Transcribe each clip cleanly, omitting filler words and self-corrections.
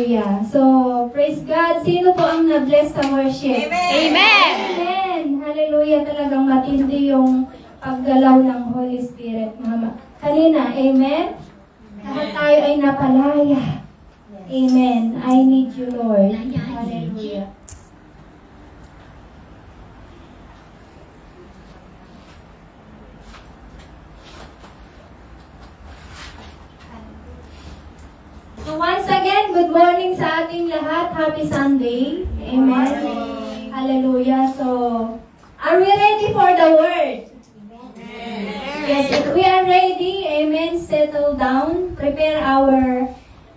Hallelujah. So, praise God. Sino po ang na-bless sa worship? Amen! Amen! Amen! Hallelujah. Talagang matindi yung paggalaw ng Holy Spirit. Kanina, amen? Lahat tayo ay napalaya. Amen. I need you, Lord. Hallelujah. So once again, good morning sa ating lahat. Happy Sunday. Amen. Hallelujah. So, are we ready for the word? Yes, if we are ready, amen, settle down, prepare our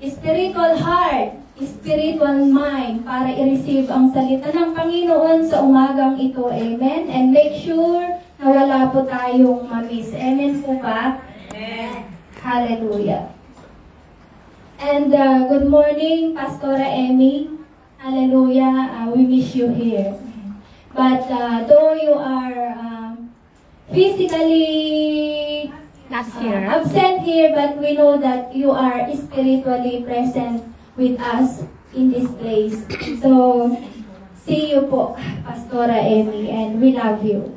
spiritual heart, spiritual mind para i-receive ang salita ng Panginoon sa umagang ito, amen, and make sure na wala po tayong mamiss. Amen po ba? Amen. Hallelujah. And good morning, Pastora Emmy. Hallelujah. We miss you here. But though you are physically absent here, but we know that you are spiritually present with us in this place. So, see you po, Pastora Emmy, and we love you.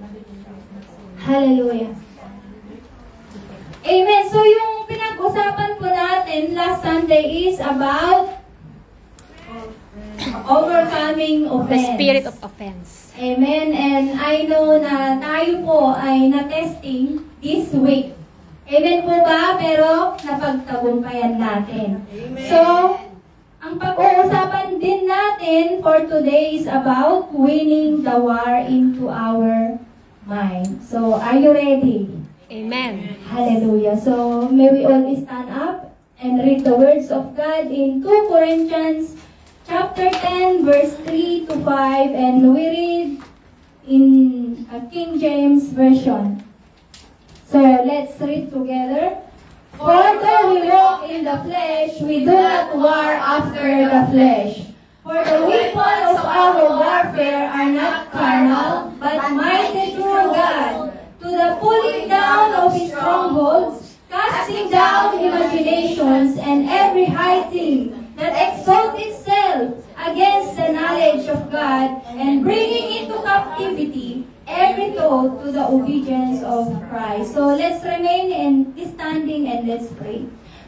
Hallelujah. Amen. So, yung pinag-usapan po natin last Sunday is about overcoming offense. The spirit of offense. Amen. And I know na tayo po ay na-testing this week. Amen po ba? Pero napagtagumpayan natin. Amen. So, ang pag-uusapan din natin for today is about winning the war into our mind. So, are you ready? Amen. Hallelujah. So, may we all stand up and read the words of God in 2 Corinthians chapter 10, verse 3 to 5, and we read in King James Version. So, let's read together. For though we walk in the flesh, we do not war after the flesh. For the weapons of our warfare are not carnal, but mighty through God, to the pulling down of strongholds, casting down imaginations, and every high thing that exalts itself against the knowledge of God, and bringing into captivity every thought to the obedience of Christ. So let's remain in standing and let's pray.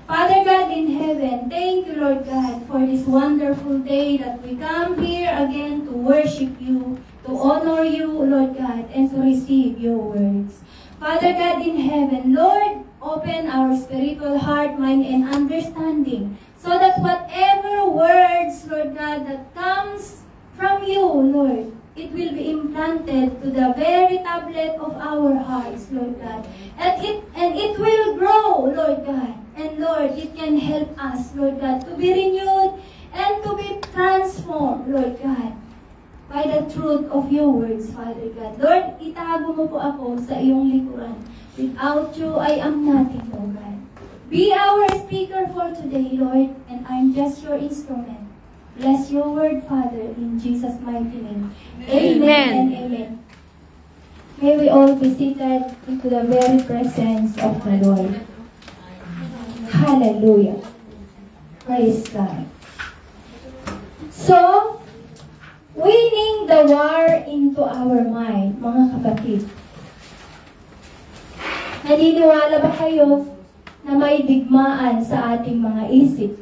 Father God in heaven, thank you, Lord God, for this wonderful day that we come here again to worship you, to honor you, Lord God, and to receive your words. Father God in heaven, Lord, open our spiritual heart, mind, and understanding, so that whatever words, Lord God, that comes from you, Lord, it will be implanted to the very tablet of our hearts, Lord God. And it will grow, Lord God. And Lord, it can help us, Lord God, to be renewed and to be transformed, Lord God, by the truth of your words, Father God. Lord, itago mo po ako sa iyong likuran. Without you, I am nothing, Lord God. Be our speaker for today, Lord, and I'm just your instrument. Bless your word, Father, in Jesus' mighty name. Amen and amen. May we all be seated into the very presence of the Lord. Hallelujah. Praise God. So, winning the war into our mind, mga kapatid. Naniniwala ba kayo na may digmaan sa ating mga isip?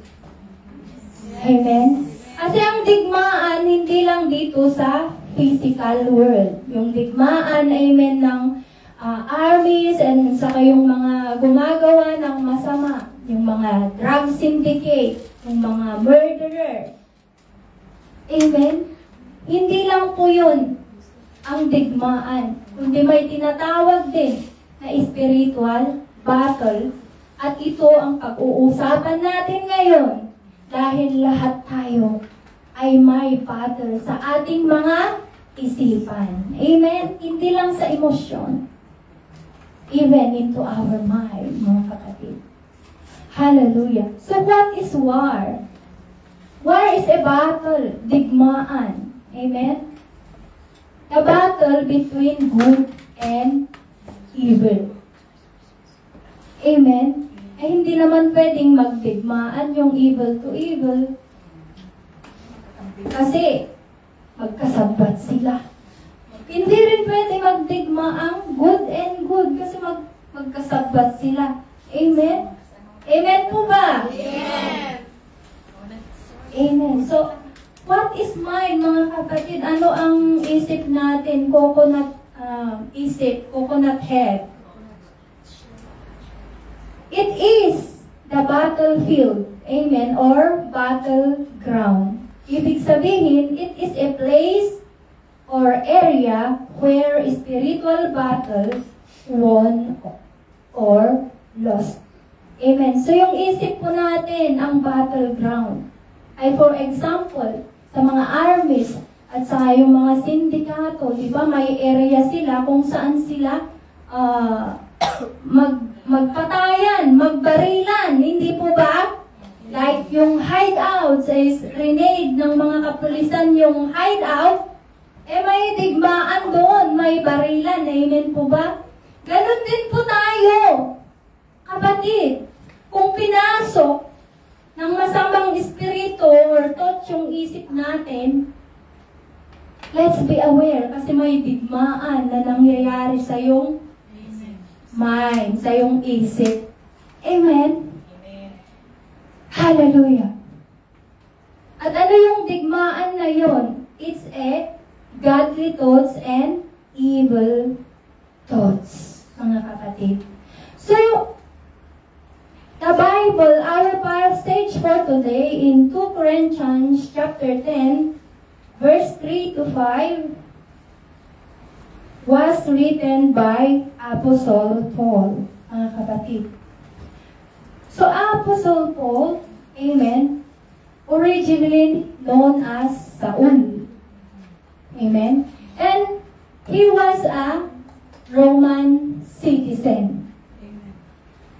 Amen? Kasi ang digmaan, hindi lang dito sa physical world. Yung digmaan, amen, ng armies and saka yung mga gumagawa ng masama. Yung mga drug syndicate, yung mga murderer. Amen? Hindi lang po yun ang digmaan. Kundi may tinatawag din na spiritual battle. At ito ang pag-uusapan natin ngayon. Dahil lahat tayo ay may battle sa ating mga isipan. Amen? Hindi lang sa emosyon. Even into our mind, mga kapatid. Hallelujah. So what is war? War is a battle, digmaan. Amen? A battle between good and evil. Amen? Ay hindi naman pwedeng magdigmaan yung evil to evil. Kasi, magkasabbat sila. Hindi rin pwede magdigma ang good and good kasi magkasabbat sila. Amen? Amen po ba? Amen. Amen. So, what is mine, mga kapatid? Ano ang isip natin? Coconut coconut head. It is the battlefield. Amen? Or battleground. Ibig sabihin, it is a place or area where spiritual battles won or lost. Amen. So yung isip po natin, ang battleground, ay for example, sa mga armies at sa yung mga sindikato, di ba, may area sila kung saan sila magpatayan, magbarilan, hindi po ba? Like yung hideouts is renade ng mga kapulisan yung hideout, may digmaan doon, may barilan, amen po ba? Ganon din po tayo, kapatid. Kung pinasok ng masamang espiritu or thought yung isip natin, let's be aware kasi may digmaan na nangyayari sa iyong mind, sa iyong isip. Amen? Hallelujah. At ano yung digmaan na yon? It's a godly thoughts and evil thoughts, mga kapatid. So, the Bible, our passage for today in 2 Corinthians chapter 10, verse 3 to 5, was written by Apostle Paul, mga kapatid. So, Apostle Paul, amen, originally known as Saul. Amen. And he was a Roman citizen.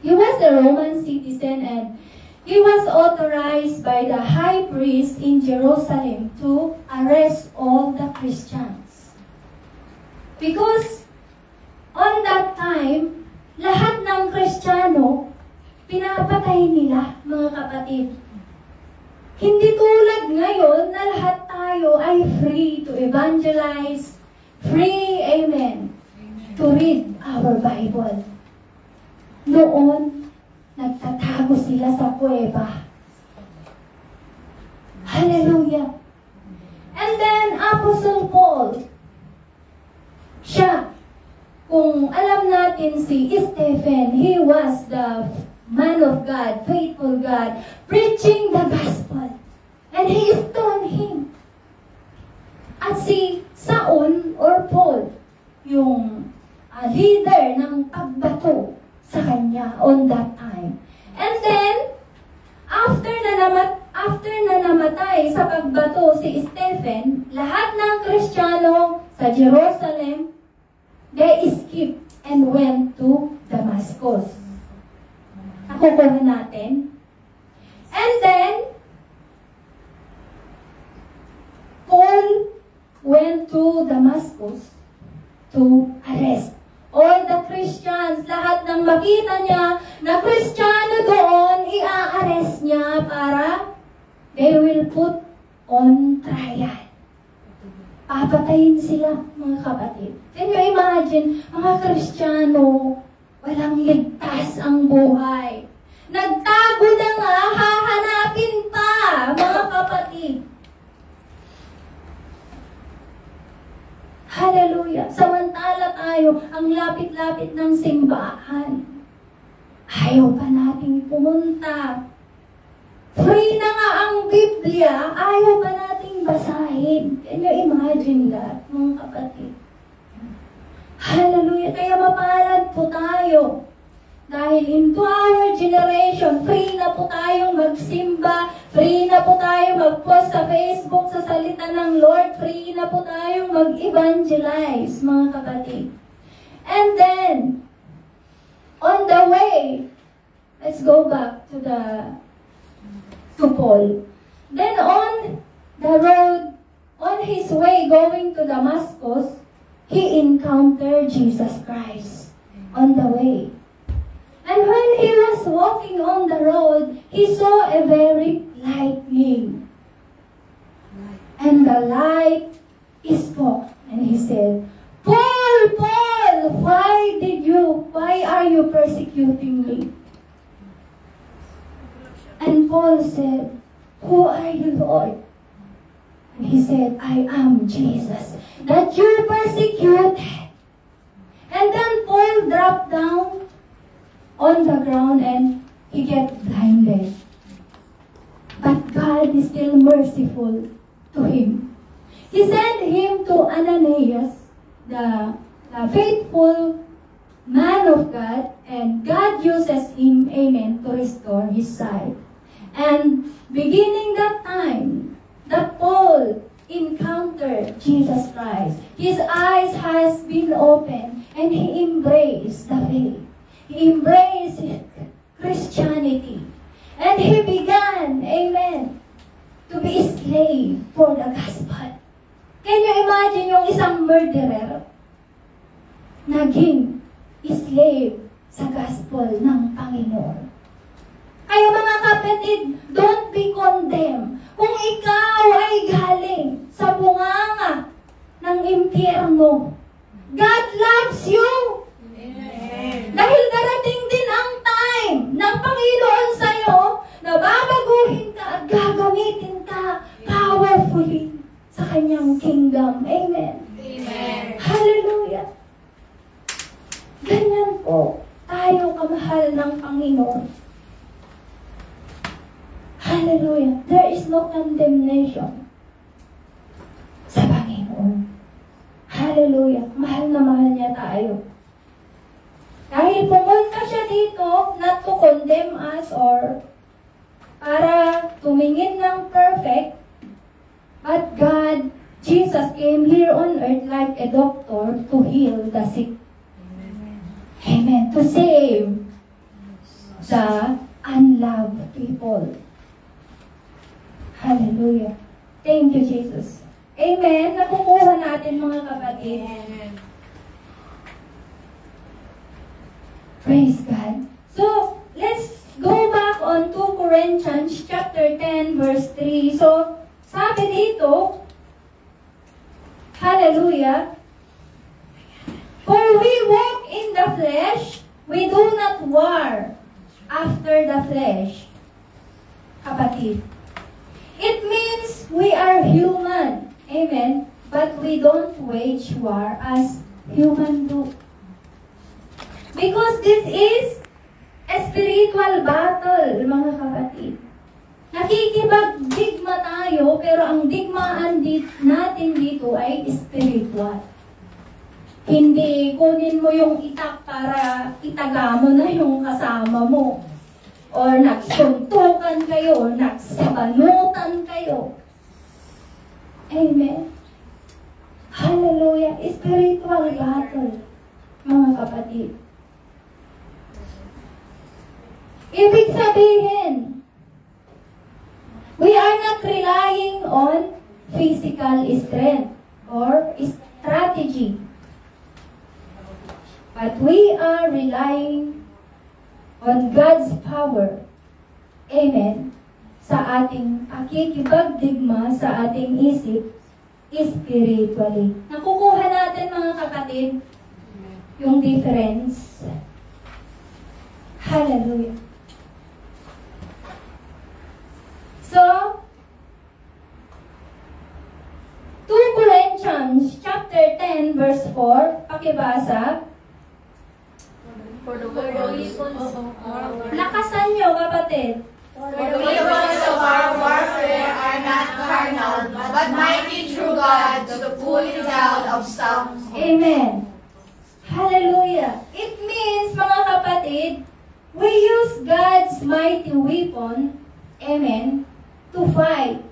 He was a Roman citizen and he was authorized by the high priest in Jerusalem to arrest all the Christians. Because on that time, lahat ng Kristiyano, pinapatay nila, mga kapatid. Hindi tulad ngayon na lahat tayo ay free to evangelize, free, amen, to read our Bible. Noon, nagtatago sila sa kuweba. Hallelujah. And then, Apostle Paul, siya, kung alam natin si Stephen, he was the man of God, faithful God, preaching the gospel. And he stoned him. At si Saul or Paul, yung leader ng pagbato sa kanya on that time. And then, after na namatay sa pagbato si Stephen, lahat ng Kristiyano sa Jerusalem, they escaped and went to Damascus. Nakukuha natin. And then, Paul went to Damascus to arrest all the Christians. Lahat ng makita niya na Kristiyano doon, i-arrest niya para they will put on trial. Papatayin sila, mga kapatid. Can you imagine, mga Kristiyano, walang ligtas ang buhay. Nagtago na nga, hahanapin pa, mga kapatid. Hallelujah. Samantala tayo, ang lapit-lapit ng simbahan. Ayaw pa nating pumunta. Free na nga ang Biblia, ayaw pa nating basahin. Can you imagine that, mga kapatid? Hallelujah. Kaya mapalad po tayo. Dahil into our generation, free na po tayong magsimba, free na po tayong mag-post sa Facebook sa salita ng Lord, free na po tayong mag-evangelize, mga kapatid. And then, on the way, let's go back to Paul. Then on the road, on his way going to Damascus, he encountered Jesus Christ on the way. And when he was walking on the road, he saw a very lightning. light spoke, and he said, Paul, Paul, why are you persecuting me? And Paul said, Who are you, Lord? And he said, I am Jesus, that you persecuted. And then Paul dropped down on the ground and he get blinded. But God is still merciful to him. He sent him to Ananias, the faithful man of God, and God uses him, amen, to restore his sight. And beginning that time, that Paul encountered Jesus Christ, his eyes has been opened, and he embraced the faith. He embraced Christianity. And he began, amen, to be a slave for the gospel. Can you imagine yung isang murderer naging slave sa gospel ng Panginoon? Kaya mga kapatid, don't be condemned. Kung ikaw ay galing sa bunganga ng impyerno, God loves you. Amen. Dahil darating din ang time ng Panginoon sa'yo na babaguhin ka at gagamitin ka powerfully sa kanyang kingdom. Amen. Amen. Hallelujah. Ganyan po tayo kamahal ng Panginoon. Hallelujah. There is no condemnation sa Panginoon. Hallelujah. Mahal na mahal niya tayo. Dahil pumunta siya dito not to condemn us or para tumingin ng perfect, but God, Jesus came here on earth like a doctor to heal the sick. Amen. To save the unloved people. Hallelujah. Thank you, Jesus. Amen. Nakukuha natin mga kapatid. Amen. Praise God. So, let's go back on 2 Corinthians chapter 10 verse 3. So, sabi dito, hallelujah, for we walk in the flesh, we do not war after the flesh. Kapatid. It means we are human. Amen. But we don't wage war as human do. Because this is a spiritual battle, mga kapatid. Nakikipagdigma tayo, pero ang digmaan natin dito ay spiritual. Hindi kunin mo yung itak para itaga mo na yung kasama mo. Or nagsuntukan kayo, or nagsabanutan kayo. Amen. Hallelujah. Spiritual battle, mga kapatid. Ibig sabihin, we are not relying on physical strength or strategy. But we are relying on God's power. Amen. Sa ating pakikipagdigma sa ating isip spiritually. Nakukuha natin mga kapatid yung difference. Hallelujah. So, 2 Corinthians chapter 10 verse 4, pakibasa. Lakasan nyo, kapatid. For the weapons of our warfare are not carnal, but mighty through God to the pulling down of strongholds. Amen. Hallelujah. It means, mga kapatid, we use God's mighty weapon, amen, to fight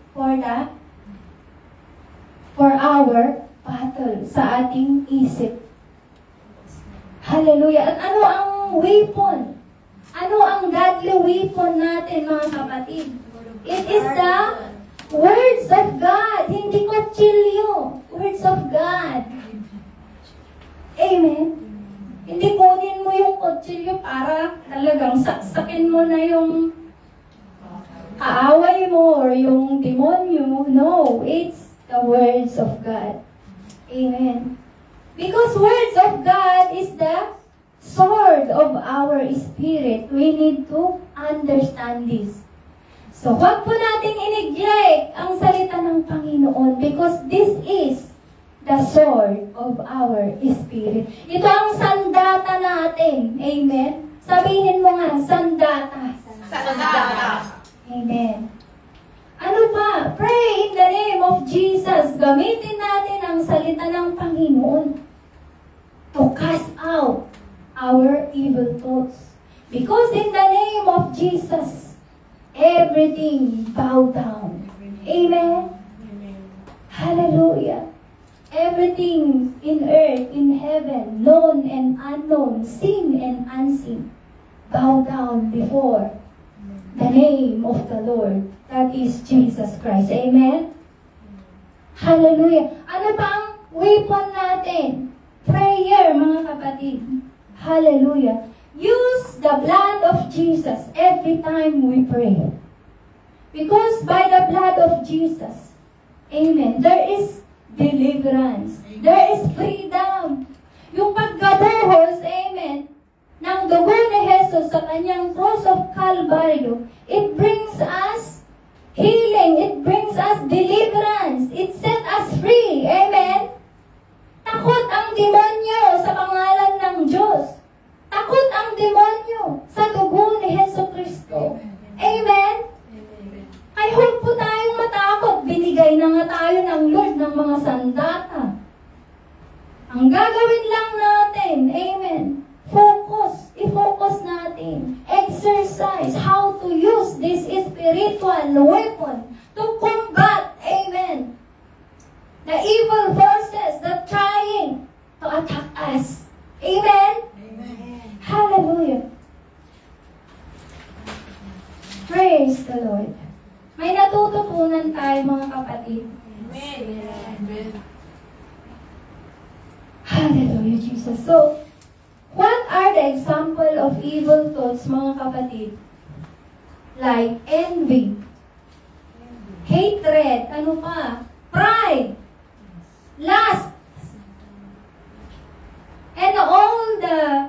for our battle sa ating isip. Hallelujah. At ano ang weapon? Ano ang godly weapon natin, mga kapatid? It is the words of God, hindi kutsilyo. Words of God. Amen. Hindi kunin mo yung kutsilyo para talagang saksakin mo na yung kaaway mo or yung demonyo. No, it's the words of God. Amen. Because words of God is the sword of our spirit. We need to understand this. So, huwag po nating i-neglect ang salita ng Panginoon because this is the sword of our spirit. Ito ang sandata natin. Amen? Sabihin mo nga, sandata. Sandata. Amen. Ano pa? Pray in the name of Jesus. Gamitin natin ang salita ng Panginoon to cast out our evil thoughts. Because in the name of Jesus, everything bow down. Amen? Hallelujah. Everything in earth, in heaven, known and unknown, seen and unseen, bow down before the name of the Lord. That is Jesus Christ. Amen? Hallelujah. Ano pa ang weapon natin? Prayer, mga kapatid. Hallelujah. Use the blood of Jesus every time we pray. Because by the blood of Jesus, amen, there is deliverance. There is freedom. Yung paggabuhos, amen, ng dugo ni Jesus sa kanyang cross of Calvary, it brings us healing. It brings us deliverance. It set us free. Amen? Takot ang demonyo sa pangalan ng Diyos. Takot ang demonyo sa dugo ni Hesus Kristo. Amen? Ay, huwag po tayong matakot. Binigay na nga tayo ng Lord ng mga sandata. Ang gagawin lang natin, amen, focus. I-focus natin. Exercise how to use this spiritual weapon to combat, amen, the evil forces that trying to attack us. Amen? Hallelujah. Praise the Lord. May natututunan tayo, mga kapatid. Amen. Hallelujah, Jesus. So, what are the example of evil thoughts, mga kapatid? Like envy, hatred, ano pa? Pride, lust, and all the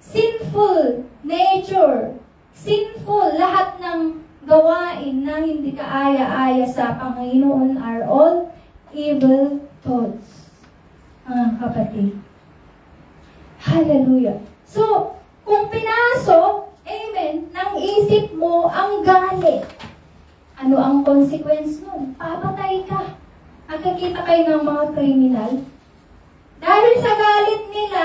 sinful nature, sinful, lahat ng gawain na hindi kaaya-aya sa Panginoon are all evil thoughts, mga kapatid. Hallelujah. So, kung pinasok, amen, ng isip mo ang galit, ano ang consequence nun? Papatay ka. Nakikita kayo ng mga kriminal. Dahil sa galit nila,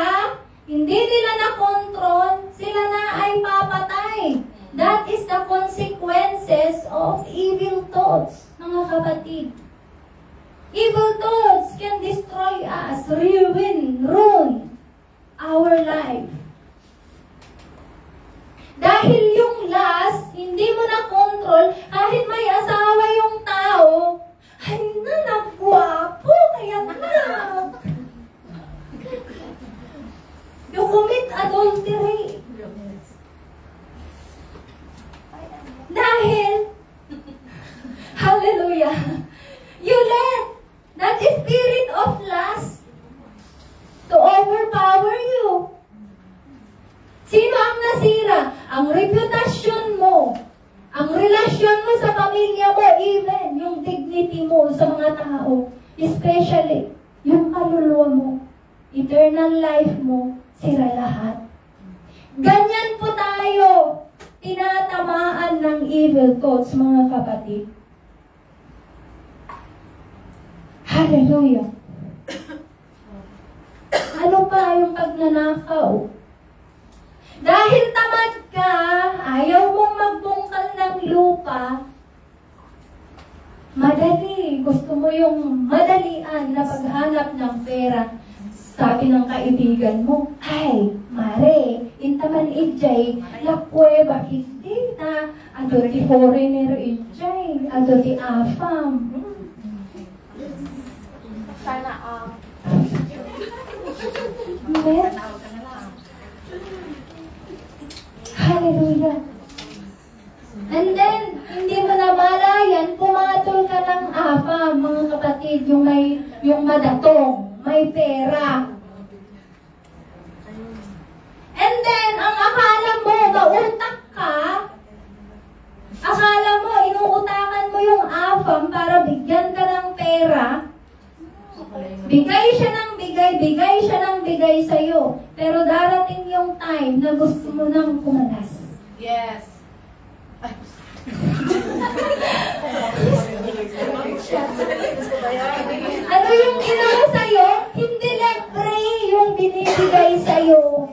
hindi nila na-control, sila na ay papatay. That is the consequences of evil thoughts, mga kapatid. Evil thoughts can destroy us, ruin our life. Dahil yung lust, hindi mo na-control, kahit may asawa yung tao, ay nagwapo, kaya you commit adultery. Dahil, hallelujah, you let that spirit of lust to overpower you. Sino ang nasira? Ang reputasyon mo, ang relasyon mo sa pamilya mo, even yung dignity mo sa mga tao, especially yung kaluluwa mo, eternal life mo, sira lahat. Ganyan po tayo tinatamaan ng evil thoughts, mga kapatid. Hallelujah. Ano pa yung pagnanakaw? Dahil tamad ka, ayaw mong magbungkal ng lupa, madali. Gusto mo yung madalian na paghanap ng pera. Sabi ng kaibigan mo, ay, mare, intaman ijay, lapwe, bakit di na, ato ti foreigner ijay, ato ti afam. Sana Amen? Hallelujah. And then, hindi mo na malayan, pumatol ka ng afam, mga kapatid. kapatid, yung madatong, may pera. And then, ang akala mo, mautak ka, akala mo, inuutakan mo yung afam para bigyan ka ng pera, bigay siya ng bigay sa'yo. Pero darating yung time na gusto mo nang kumalas. Yes. Ano yung ginawa sa'yo? Hindi libre yung binibigay sa'yo.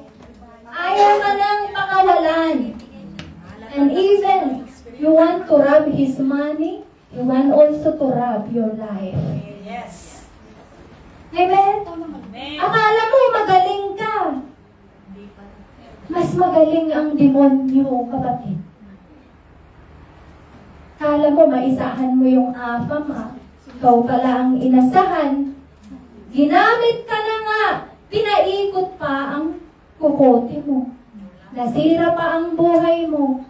Ayaw ka nang pakawalan. And even, you want to rob his money, you want also to rob your life. Yes. Amen? Akala mo magaling ka. Mas magaling ang demonyo, kapatid. Akala mo maisahan mo yung afam, ikaw pala ang inasahan. Ginamit ka na nga, pinaikot pa ang kukote mo. Nasira pa ang buhay mo.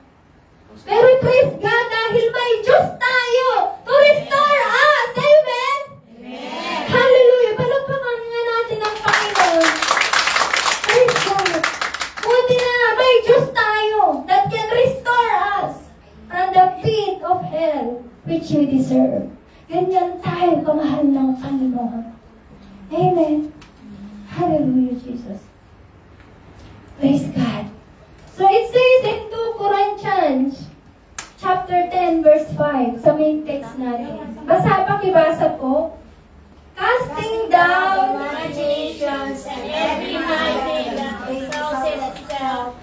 Pero praise God, dahil may Diyos tayo to restore us. Amen? Amen. Hallelujah! Palagpakan nga natin ang Panginoon. Praise God. Buti na, may Diyos tayo that can restore us from the pit of hell which we deserve. Ganyan tayo kamahal ng Panginoon. Amen. Hallelujah, Jesus. Praise God. So it says in 2 Corinthians chapter 10 verse 5 sa main text natin. Pakibasa po. Casting down Imaginations and every high thing that exalts itself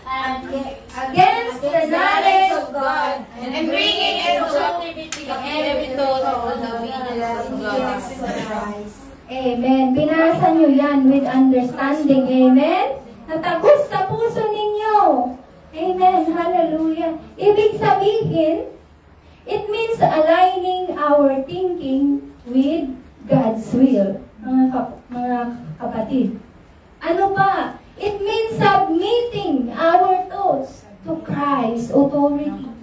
against the knowledge of God, and bringing into captivity every thought of the obedience of God. Amen. Binasa nyo yan with understanding. Amen. Natagos sa puso ninyo. Amen. Hallelujah. Ibig sabihin, it means aligning our thinking with God's will. Mga kapatid. Ano pa? It means submitting our thoughts to Christ's authority.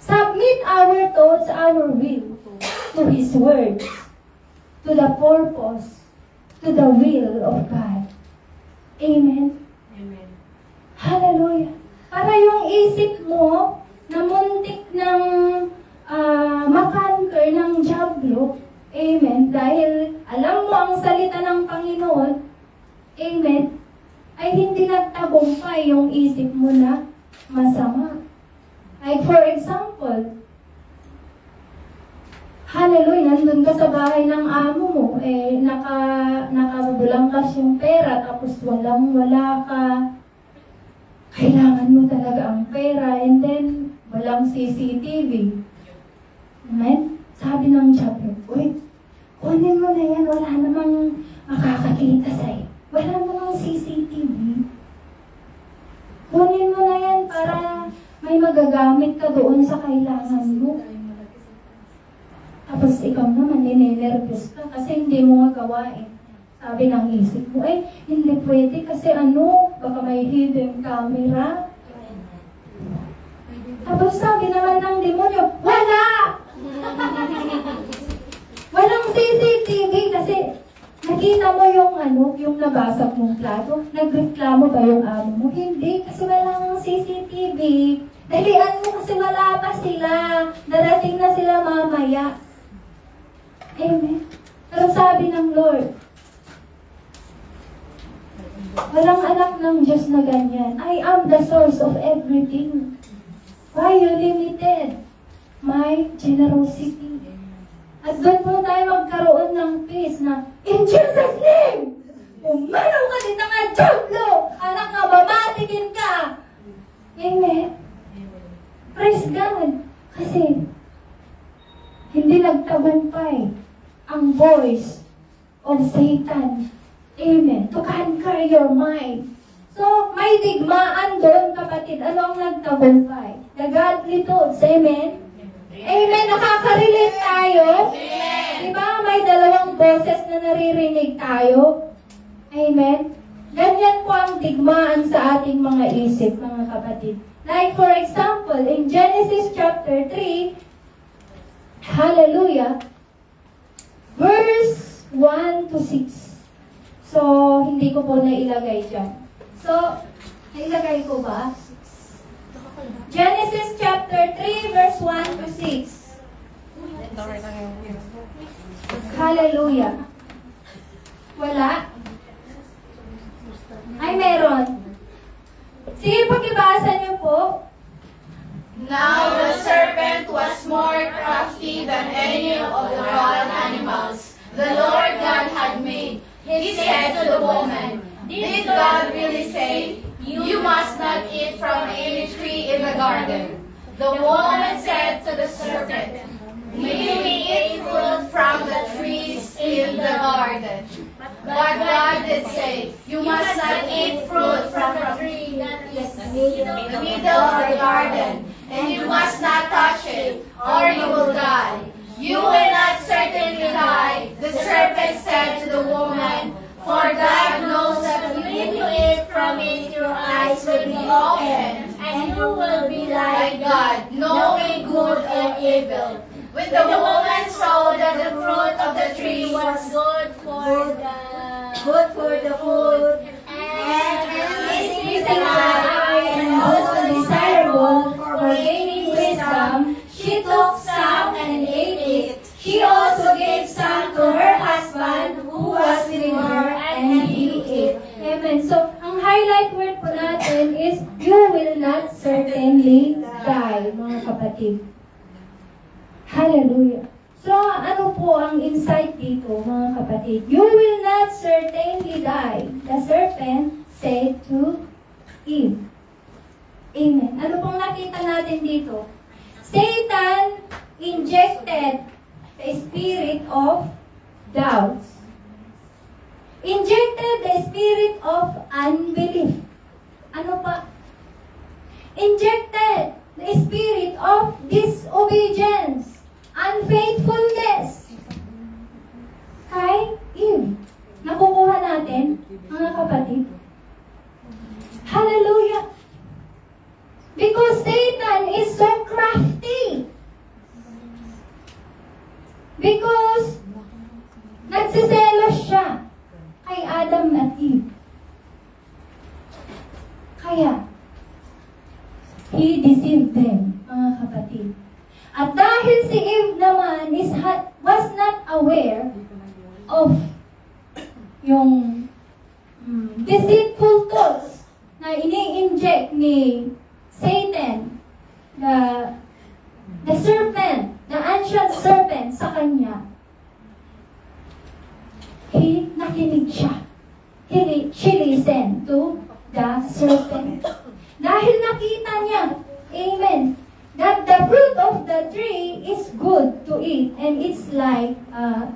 Submit our thoughts, our will, to His words, to the purpose, to the will of God. Amen. Amen. Hallelujah. Para yung isip mo na muntik ng makanker ng dyablo, amen, dahil alam mo ang salita ng Panginoon, amen, ay hindi nagtagumpay yung isip mo na masama. Like for example, hallelujah, nandun ka sa bahay ng amo mo, nakabulangkas yung pera, tapos wala ka. Kailangan mo talaga ang pera, and then, walang CCTV. Amen? Sabi ng Diablo, uy, kunin mo na yan, wala namang makakakita sa'yo. Wala namang CCTV. Kunin mo na yan para may magagamit ka doon sa kailangan mo. Tapos ikaw naman, ninenervous ka kasi hindi mo nga gawain. Sabi ng isip mo, hindi pwede kasi baka may hidden camera. Tapos sabi naman ng demonyo, wala! Walang CCTV kasi nakita mo yung nabasag mong plato. Nagreklamo ba yung amo mo? Hindi, kasi walang CCTV. Dalian mo kasi wala pa sila. Darating na sila mamaya. Amen. Pero sabi ng Lord, walang anak ng Diyos na ganyan. I am the source of everything. Why you limited my generosity? At doon po tayo magkaroon ng peace na, in Jesus' name, umanaw ka dito nga, Diablo! Anak nga, babatikin ka! Amen? Praise God! Kasi, hindi nagtagumpay ang voice of Satan. Amen. To conquer your mind. So, may digmaan doon, kapatid. Ano ang nagtagumpay? The godly thoughts. Amen? Amen. Nakaka-relate tayo? Amen. Diba? May dalawang boses na naririnig tayo. Amen? Ganyan po ang digmaan sa ating mga isip, mga kapatid. Like for example, in Genesis chapter 3, hallelujah, verse 1 to 6. So, hindi ko po nailagay dyan. So, nailagay ko ba? Genesis chapter 3, verse 1 to 6. Hallelujah. Wala? Ay, meron. Sige, pakibasa niyo po. Now the serpent was more crafty than any of the wild animals the Lord God had made. He said to the woman, "Did God really say, 'You must not eat from any tree in the garden'?" The woman said to the serpent, "We may eat fruit from the trees in the garden. But God did say, 'You must not eat fruit from the tree that is in the middle of the garden, and you must not touch it, or you will die. You will not certainly die," the serpent said to the woman, "for God knows that when you eat from it, your eyes will be opened, and you will be like God, knowing good and evil." When the woman saw that the fruit of the tree was good for the food, and pleasing to the eye, and also desirable for gaining wisdom, she took some and ate it. She also gave some to her husband who was with her, and he ate. Amen. So, ang highlight word po natin is, you will not certainly die, mga kapatid. Hallelujah. So, ano po ang insight dito, mga kapatid? You will not certainly die. The serpent said to Eve. Amen. Ano pong nakita natin dito? Satan injected the spirit of doubts. Injected the spirit of unbelief. Ano pa? Injected the spirit of disobedience. Unfaithfulness. Kay Eve. Nakukuha natin, mga kapatid. Hallelujah. Because Satan is so crafty. Because nagsiselos siya kay Adam at Eve. Kaya, he deceived them, mga kapatid. At dahil si Eve naman was not aware of yung deceitful thoughts na ini-inject ni Satan, the serpent, the ancient serpent sa kanya, nakinig siya. She listened to the serpent. Dahil nakita niya, amen, that the fruit of the tree is good to eat, and it's like,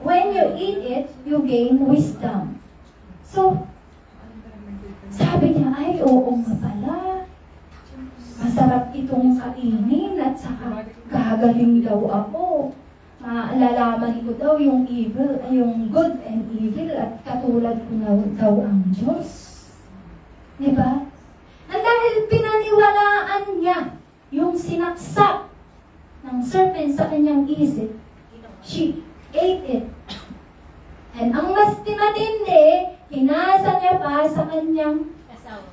when you eat it, you gain wisdom. So, sabi niya, ay, oo nga pala. Masarap itong kainin at saka gagaling daw ako. Lalaman ko daw yung evil, yung good and evil at katulad ko na daw ang Diyos. Diba? At dahil pinaniwalaan niya yung sinaksak ng serpent sa kanyang isip, she ate it. And ang mas tinatindi, hinasa niya pa sa kanyang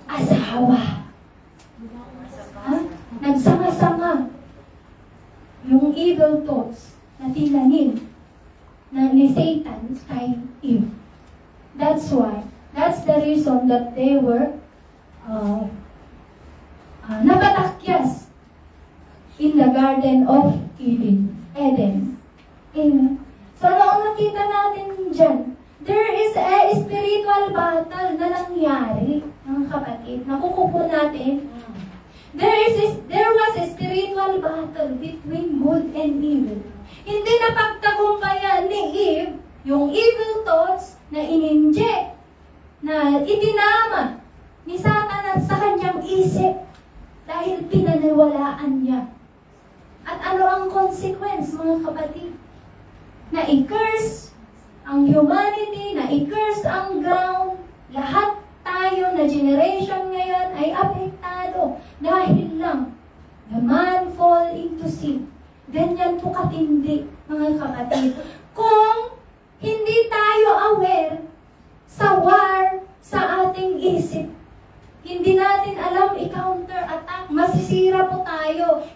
asawa. Ha? Nagsama-sama yung evil thoughts na tinanim na ni Satan kay Eve. That's why, that's the reason that they were napatakyas in the Garden of Eden. Amen. So, ano ang nakita natin dyan? There is a spiritual battle na nangyari, mga kapatid. Nakukupo natin. There was a spiritual battle between good and evil. Hindi napagtagumpayan ni Eve yung evil thoughts na in-inject, na itinama ni Satan sa kanyang isip dahil pinaniwalaan niya. At ano ang consequence, mga kapatid? Na i-curse ang humanity, na i-curse ang ground, lahat tayo na generation ngayon ay apektado dahil lang the man fall into sin. Ganyan po katindi, mga kapatid. Kung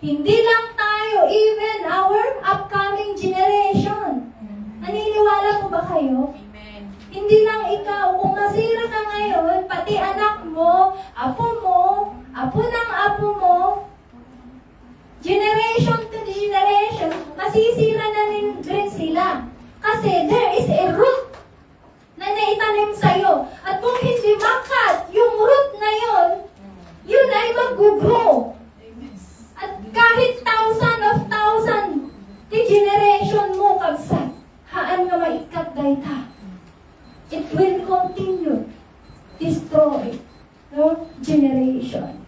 Hindi lang tayo, even our upcoming generation. Naniniwala po ba kayo? Amen. Hindi lang ikaw. Kung masira ka ngayon, pati anak mo, apo ng apo mo, generation to generation, masisira na rin sila. Kasi there is a root na naitanim sa'yo. At kung hindi makat, yung root na yun ay mag-grow. At kahit thousand the generation mo kabsat, haan nga maikat dayta. It will continue destroy generation.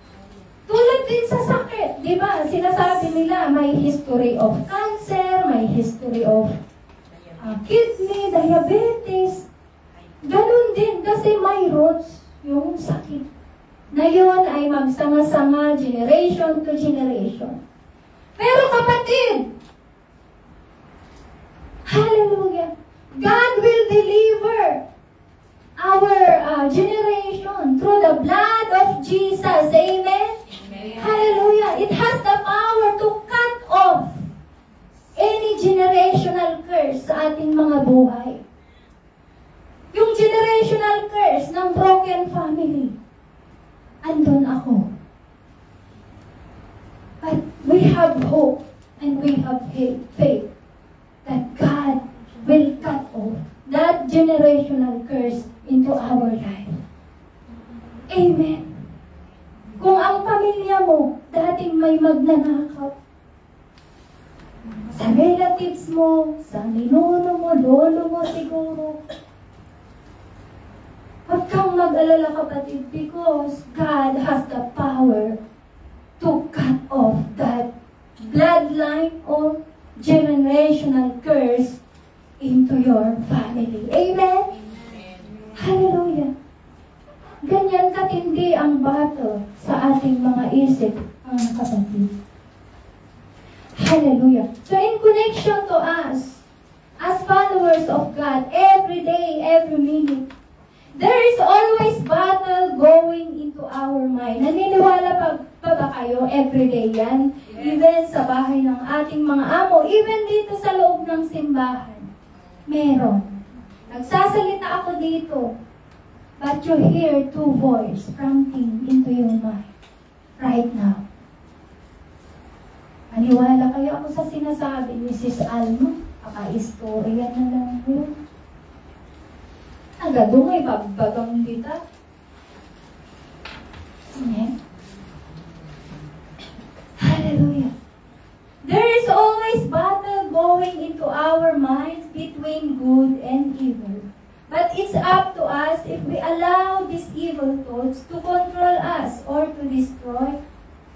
Tulad din sa sakit, di ba? Sinasabi nila may history of cancer, may history of kidney, diabetes. Ganun din kasi may roots yung sakit. Na yun ay magsanga-sanga generation to generation. Pero kapatid, hallelujah, God will deliver our generation through the blood of Jesus. Amen? Amen. Hallelujah. It has the power to cut off any generational curse sa ating mga buhay. Yung generational curse ng broken family, andun ako. But we have hope and we have faith that God will cut off that generational curse into our life. Amen. Kung ang pamilya mo dating may magnanakaw, sa relatives mo, sa ninuno mo, lolo mo siguro, huwag kang mag-alala kapatid because God has the power to cut off that bloodline or generational curse into your family. Amen? Hallelujah. Ganyan katindi ang battle sa ating mga isip, mga kapatid. Hallelujah. So in connection to us, as followers of God, every day, every minute, there is always battle going into our mind. Naniniwala pa ba kayo? Everyday yan. Even sa bahay ng ating mga amo, even dito sa loob ng simbahan. Meron. Nagsasalita ako dito, but you hear two voices prompting into your mind right now. Maniwala kayo ako sa sinasabi ni Sis Alma? Paka-istorya na lang yun. Nagadungay, bagbagang dita. Amen. Hallelujah. There is always battle going into our minds between good and evil. But it's up to us if we allow these evil thoughts to control us or to destroy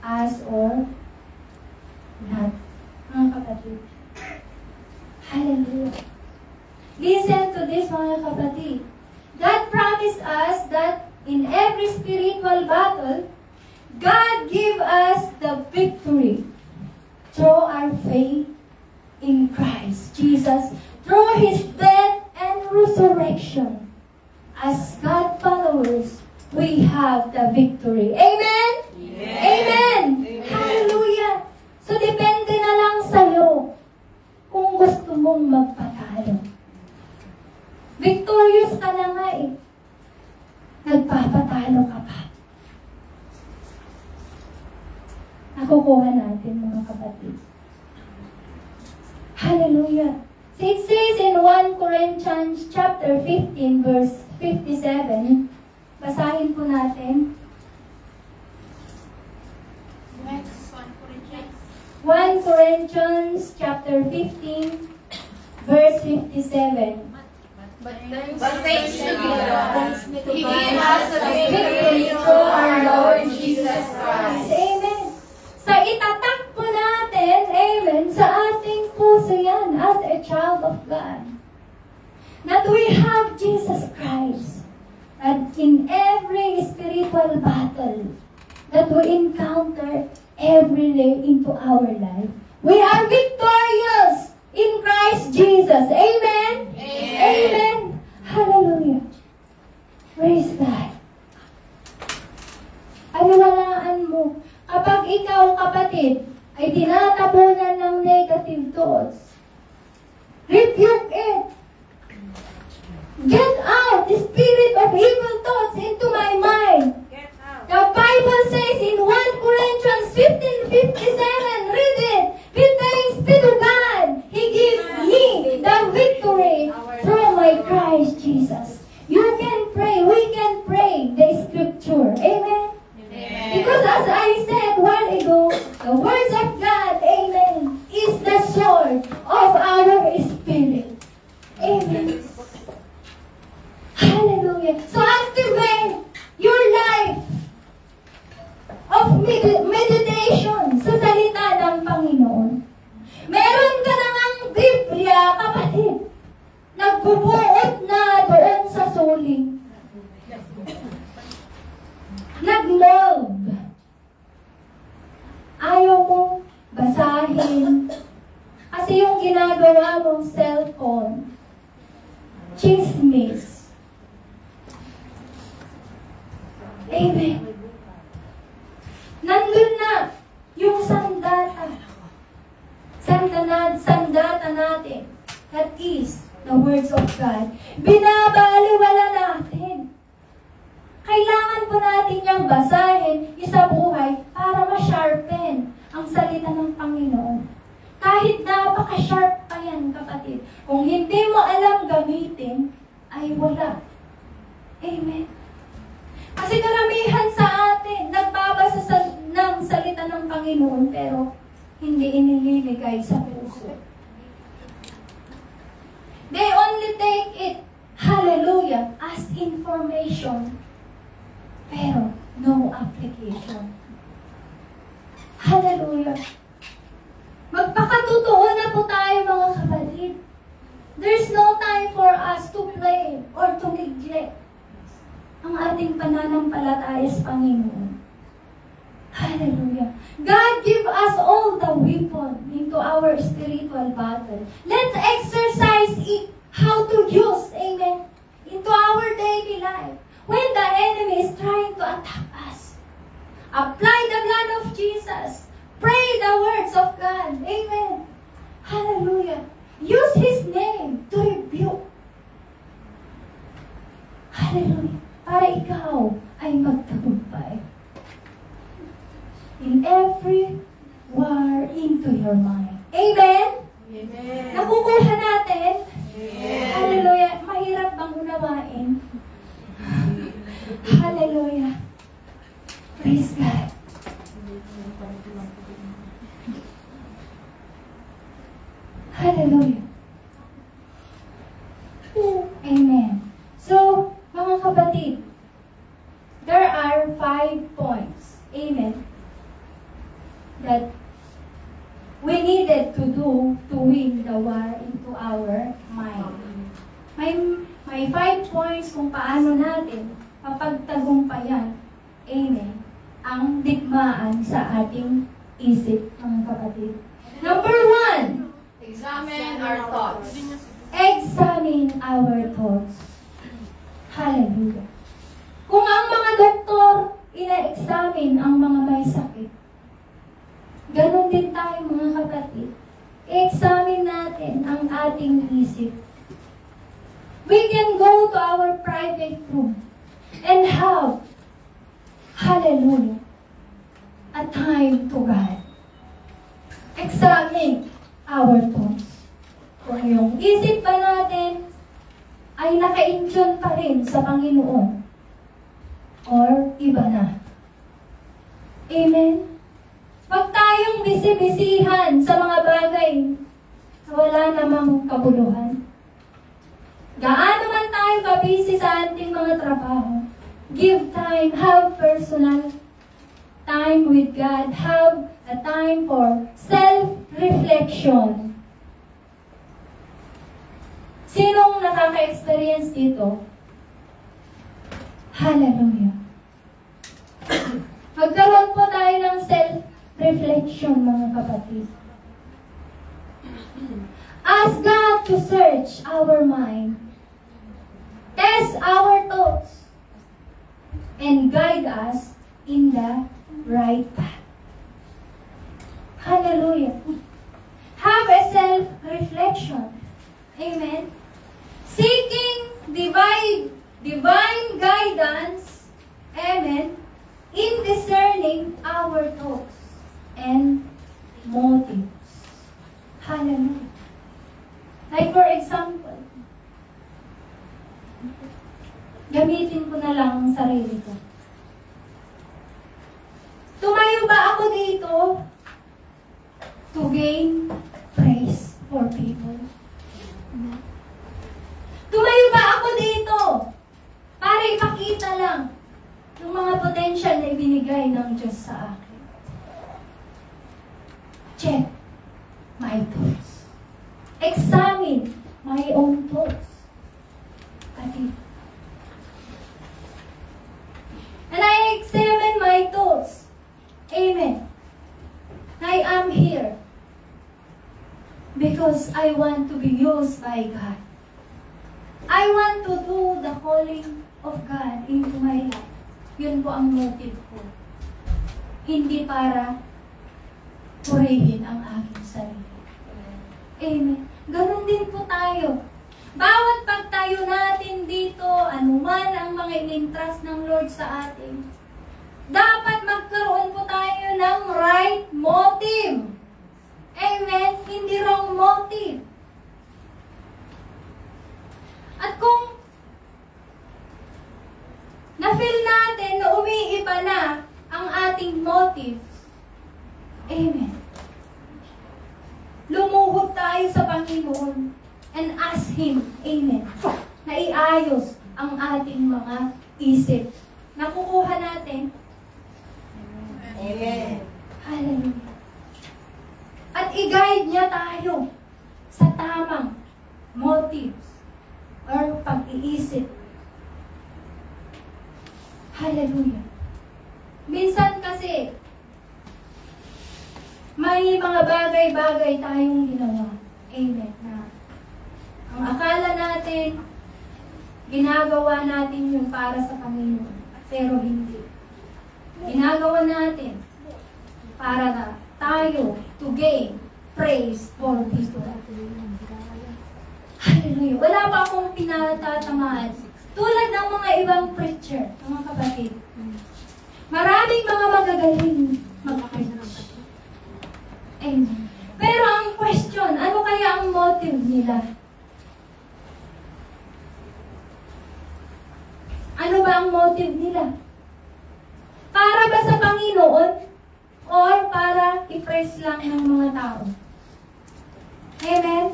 us or not. Mga kapatid. Hallelujah. Listen to this, mga kapatid. God promised us that in every spiritual battle, God give us the victory through our faith in Christ Jesus, through His death and resurrection. As God followers, we have the victory. Amen? Amen. Amen. Amen. Hallelujah. So, depende na lang sa'yo kung gusto mong magpatalo. Victorious ka na nga eh. Nagpapatalo ka pa. Nakukuha natin, mga kapatid. Hallelujah. So it says in 1 Corinthians chapter 15, verse 57, basahin po natin. Next, 1 Corinthians. 1 Corinthians chapter 15, verse 57. But thanks to God, He gave us the victory through our Lord Jesus Christ. Amen. Sa itatak po natin, amen, sa ating puso yan as a child of God. That we have Jesus Christ. And in every spiritual battle that we encounter every day into our life, we are victorious in Christ Jesus. Amen? Amen. Amen. Hallelujah. Praise God. Paniwalaan mo, kapag ikaw, kapatid, ay thoughts. Rebuke it. Get out the spirit of evil thoughts into my mind. The Bible says in 1 Corinthians 15:57, read it. With thanks be to God, He gives me the victory through my Christ Jesus. You can pray, we can pray the scripture. Amen? Because as I said a while ago, the words of God, amen, is the sword of our spirit. Amen. Hallelujah. So activate your life of meditation sa salita ng Panginoon. Meron ka namang Biblia, kapatid. Nagbubuot na doon sa suling. Nagmold. Ayaw mong basahin. Kasi yung ginagawa mong cellphone, chismis. Amen. Nandun na yung sandata. Sandata natin. That is the words of God. Binabaliwala natin. Kailangan po natin niyang basahin sa buhay para ma-sharpen ang salita ng Panginoon. Kahit napaka-sharp pa yan, kapatid. Kung hindi mo alam gamitin, ay wala. Amen. Kasi karamihan sa atin, nagbabasa ng salita ng Panginoon, pero hindi iniligay sa puso. They only take it, hallelujah, as information, pero no application. Hallelujah. Magpakatotoo na po tayo, mga kapatid. There's no time for us to play or to neglect ang ating pananampalataya sa Panginoon. Hallelujah. God give us all the weapon into our spiritual battle. Let's exercise it, how to use, amen, into our daily life. When the enemy is trying to attack us, apply the blood of Jesus. Pray the words of God. Amen. Hallelujah. Use His name to rebuke. Hallelujah. Para ikaw ay magtagumpay in every war into your mind. Amen? Amen. Nakukuha natin? Amen. Hallelujah. Mahirap bang unawain? Hallelujah. Praise God. Hallelujah. Amen. So, mga kapatid, there are 5 points, amen, that we needed to do to win the war into our mind. May 5 points kung paano natin papagtagumpayan, amen, ang digmaan sa ating isip, mga kapatid. Number 1, Examine our thoughts. examine our thoughts. Hallelujah. Kung ang mga doktor ina-examine ang mga may sakit, ganun din tayo, mga kapatid. I-examine natin ang ating isip. We can go to our private room and have, hallelujah, a time to God. Examine our thoughts. Kung yung isip ba natin ay naka-intune pa rin sa Panginoon or iba na. Amen? Huwag tayong bisi-bisihan sa mga bagay na wala namang kabuluhan. Gaano man tayo kabisi sa ating mga trabaho, give time, have personal time with God, have a time for self-reflection. Sinong nakaka-experience dito? Hallelujah. Magkaroon po tayo ng self-reflection, mga kapatid. Ask God to search our mind, test our thoughts, and guide us in the right path. Hallelujah. have a self-reflection. Amen. Seeking divine guidance, amen, in discerning our thoughts and motives. Hallelujah. Like for example, gamitin ko na lang ang sarili ko. Tumayo ba ako dito to gain praise for people? Tumayo ba ako dito para ipakita lang yung mga potential na ibinigay ng Diyos sa akin? Check my thoughts. Examine my own thoughts. And I examine my thoughts. Amen. I am here because I want to be used by God. I want to do the calling of God into my life. Yun po ang motive ko. Hindi para purihin ang aking sarili. Amen. Ganon din po tayo. Bawat pagtayo natin dito, anuman ang mga in-entrust ng Lord sa atin, dapat magkaroon po tayo ng right motive. Amen? Hindi wrong motive. At kung na-feel natin na umiiba na ang ating motives, amen, lumuhod tayo sa Panginoon and ask Him, amen, na iayos ang ating mga isip. Nakukuha natin? Amen. Hallelujah. At i-guide niya tayo sa tamang motives or pag-iisip. Hallelujah. Minsan kasi, may mga bagay-bagay tayong ginawa. Amen. Na ang akala natin, ginagawa natin yung para sa Panginoon. Pero hindi. Ginagawa natin para na tayo to gain praise for people. Hallelujah. Wala pa akong pinatatamaan. Tulad ng mga ibang preacher, mga kapatid. Maraming mga magagaling mag-preach. Amen. Pero ang question, ano kaya ang motive nila? Ano ba ang motive nila? Para ba sa Panginoon? Or para i-praise lang ng mga tao? Amen?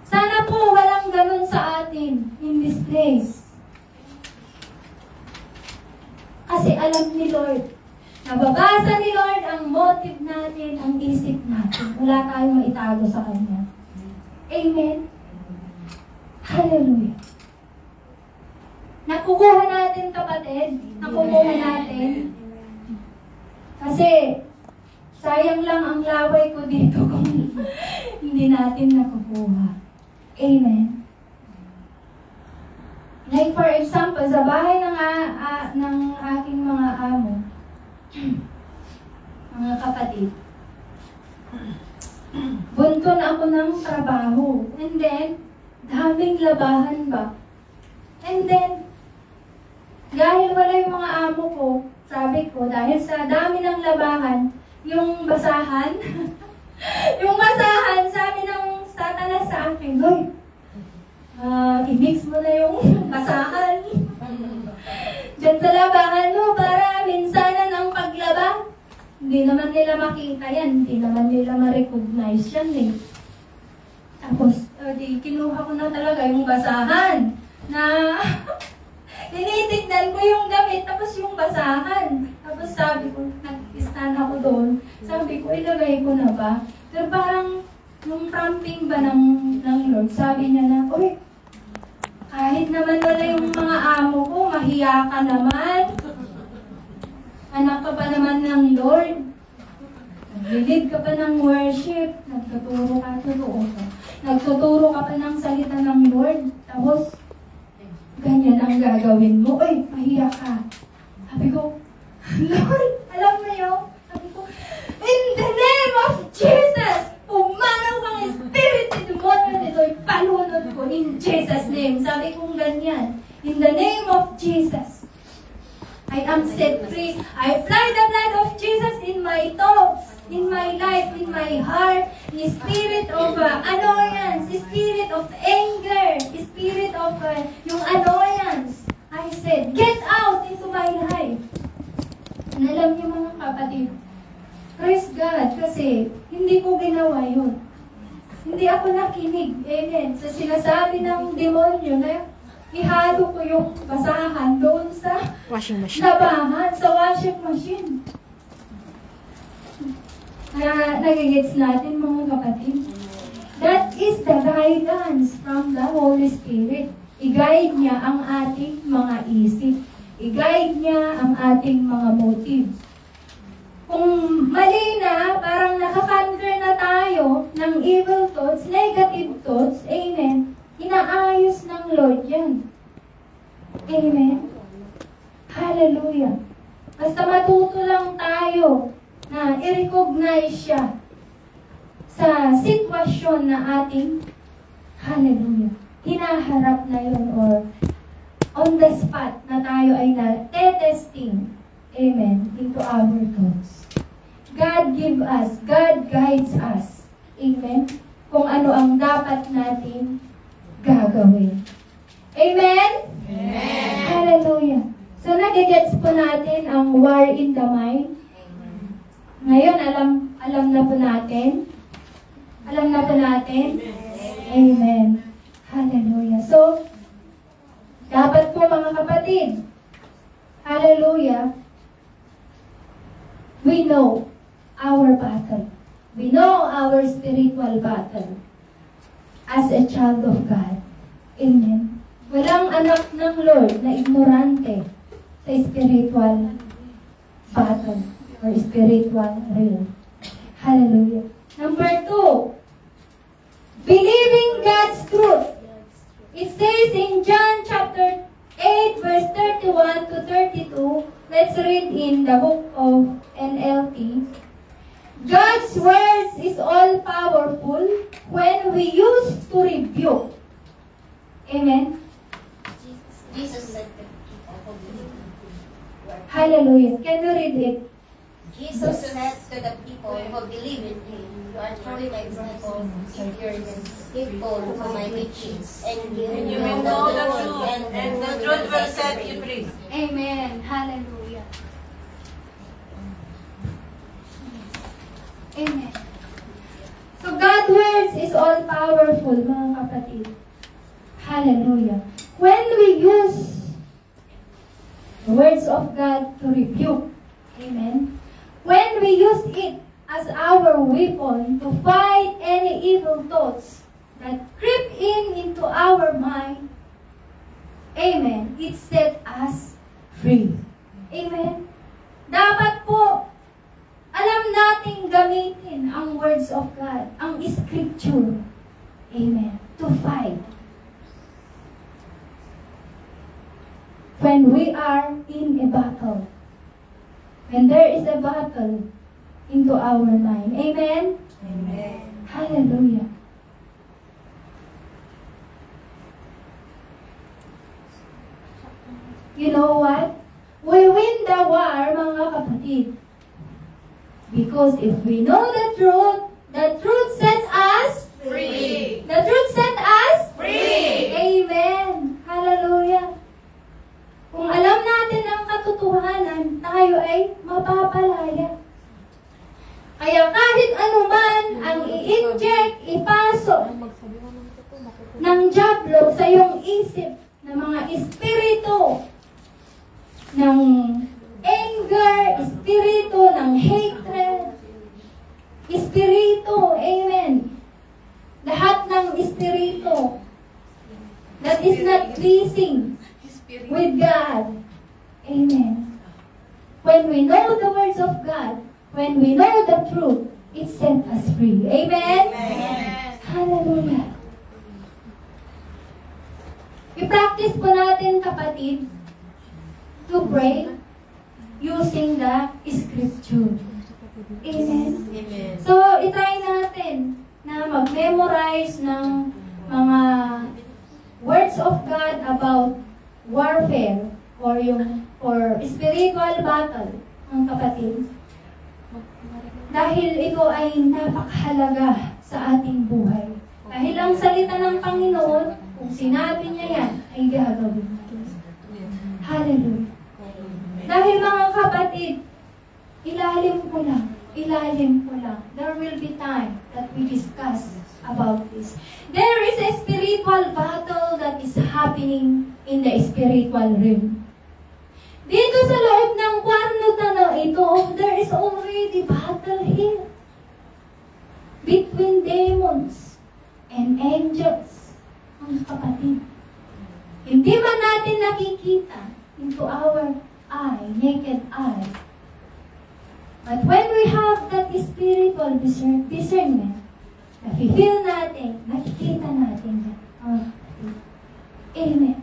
Sana po walang ganun sa atin in this place. Kasi alam ni Lord, nababasa ni Lord ang motive natin, ang isip natin. Wala tayong maitago sa Kanya. Amen? Hallelujah. Nakukuha natin, kapatid. Nakukuha natin. Kasi, sayang lang ang laway ko dito kung hindi natin nakukuha. Amen. Like for example, sa bahay ng aking mga amo, mga kapatid, bunton ako ng trabaho. And then, daming labahan ba? And then, dahil wala yung mga amo ko, sabi ko, dahil sa dami ng labahan, yung basahan, yung basahan, sabi ng Satanas sa akin, Hoy, i-mix mo na yung basahan. Diyan sa labahan mo, para minsanan ang paglaba. Hindi naman nila makita yan, hindi naman nila ma-recognize yan eh. Tapos, di kinuha ko na talaga yung basahan na tinitignan ko yung gamit, tapos yung basahan. Tapos sabi ko, nag-stand ako doon. Sabi ko, ilagay ko na ba? Pero parang, nung prompting ba ng Lord, sabi niya na, uy, kahit naman wala yung mga amo ko, mahiya ka naman. Anak ka pa naman ng Lord. Nag-lead ka pa ng worship. Nagtuturo ka pa ng salita ng Lord. Tapos, ganyan ang gagawin mo. Uy, mahiya ka. Sabi ko, Lord, alam mo yun? Sabi ko, in the name of Jesus, of annoyance, spirit of anger, spirit of yung annoyance. I said, get out into my life. And alam niyo mga kapatid, praise God, kasi hindi ko ginawa yun. Hindi ako nakinig, amen, sa sinasabi ng demonyo na ihalo ko yung basahan doon sa Washing machine. labahan, sa washing machine. Nagigits natin mga kapatid. That is the guidance from the Holy Spirit. I-guide niya ang ating mga isip. I-guide niya ang ating mga motives. Kung mali na, parang nakaka-conquer na tayo ng evil thoughts, negative thoughts, amen, inaayos ng Lord yan. Amen? Hallelujah. Basta matuto lang tayo na i-recognize siya sa sitwasyon na ating, hallelujah, hinaharap na yun or on the spot na tayo ay na-testing, amen, into our thoughts. God give us, God guides us, amen, kung ano ang dapat natin gagawin. Amen? Amen. Hallelujah. So, nagigets po natin ang war in the mind. Ngayon, alam na po natin. Alam na po natin. Amen. Hallelujah. So, dapat po mga kapatid, hallelujah, we know our battle. We know our spiritual battle as a child of God. Amen. Walang anak ng Lord na ignorante sa spiritual battle or spiritual realm. Hallelujah. Number 2, believing God's truth. It says in John chapter 8, verse 31 to 32, let's read in the book of NLT. God's words is all powerful when we use to rebuke. Amen. Jesus said, Hallelujah. Can you read it? Jesus said to the people who believe in him, you are truly my disciples if you keep hold to my teachings, and you will know the truth, and the truth will set you free. Amen. Hallelujah. Amen. So God's words is all powerful, mga kapatid. Hallelujah. When we use the words of God to rebuke, amen, when we use it as our weapon to fight any evil thoughts that creep into our mind, amen, it set us free. Amen. Dapat po, alam nating gamitin ang words of God, ang scripture, amen, to fight. When we are in a battle, when there is a battle into our mind. Amen? Amen. Hallelujah. You know what? We win the war, mga kapatid. Because if we know the truth sets us Free. The truth sets us Free. Amen. Hallelujah. Kung alam natin ang katotohanan, tayo ay mapapalaya. Kaya kahit anuman ang i-inject, ipasok ng diablo sa iyong isip ng mga espiritu ng anger, espiritu ng hatred, espiritu, amen. Lahat ng espiritu that is not pleasing with God. Amen. When we know the words of God, when we know the truth, it sets us free. Amen? Amen. Hallelujah. I-practice po natin, kapatid, to pray using the scripture. Amen? Amen. So, itry natin na mag-memorize ng mga words of God about warfare or spiritual battle, mga kapatid. Dahil ito ay napakahalaga sa ating buhay. Dahil ang salita ng Panginoon, kung sinabi niya yan, ay gagawin natin. Hallelujah. Dahil mga kapatid, ilalim ko lang. There will be time that we discuss about this. There is a spiritual battle that is happening in the spiritual realm. Dito sa loob ng kwarto na ito, there is already battle here between demons and angels. Mga kapatid, hindi man natin nakikita into our eye, naked eye. But when we have that spiritual discernment, nafe-feel natin, nakikita natin yan. Amen.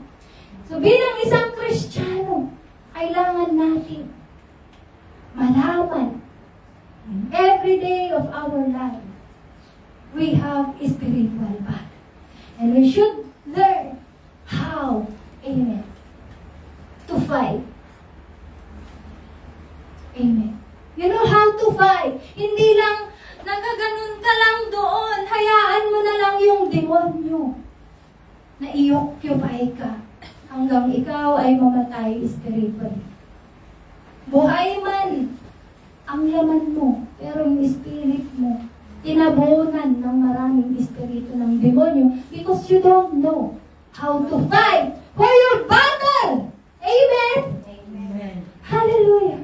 So bilang isang Kristiyano, kailangan natin malaman in every day of our life, we have spiritual battle. And we should learn how, amen, to fight. Amen. You know how to fight. Hindi lang nagaganon ka lang doon. Hayaan mo na lang yung demonyo na i-occupy ka hanggang ikaw ay mamatay spiritually. Buhay man ang laman mo, pero yung spirit mo, tinabunan ng maraming espiritu ng demonyo because you don't know how to fight for your battle. Amen? Amen. Hallelujah.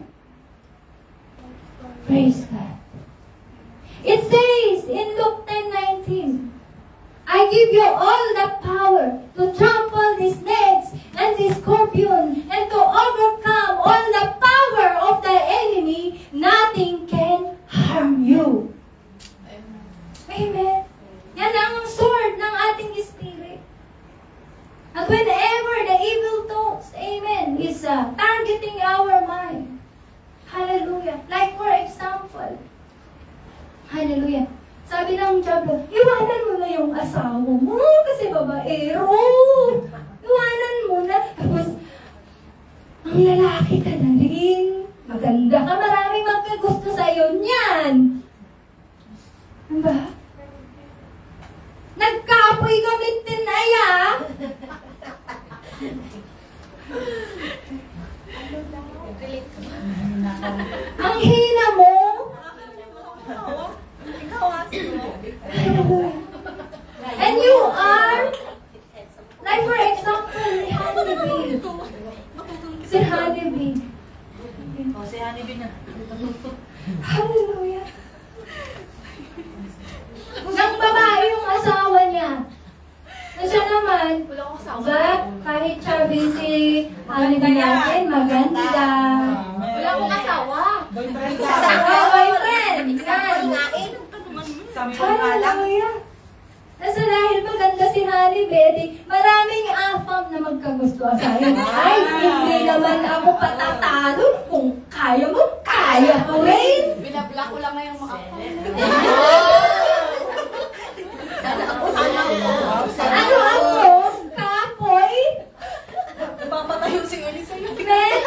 Praise God. It says in Luke 10:19, I give you all the power to trample the snakes and the scorpion and to overcome all the power of the enemy. Nothing can harm you. Amen. Yan ang sword ng ating spirit. At whenever the evil thoughts, amen, is targeting our mind, hallelujah. Like for example, hallelujah. Sabi ng Diablo, iwanan mo na yung asawa mo kasi babaero. Iwanan mo na. Tapos, ang lalaki ka na rin. Maganda ka, maraming magkagusto sa'yo niyan. Diba? Nagkaapoy gamit din na ya. Ang hina mo. And you are, like for example, Honeybee. Si Honeybee. Si Honeybee na. Hallelujah. Nang babae yung asawa niya. Na siya naman, kahit chubby si Honeybee natin, maganda. Wala akong asawa. Boyfriend. Hallelujah. Nasa dahil maganda si Honeybee, maraming afam na magkagusto sa'yo. Ay, hindi naman ako patatalo. Kung kaya mo, kaya ko rin. Binablock ko lang ngayong mga Ano ako? Kapoy? Papatay yung singili sa'yo. Men?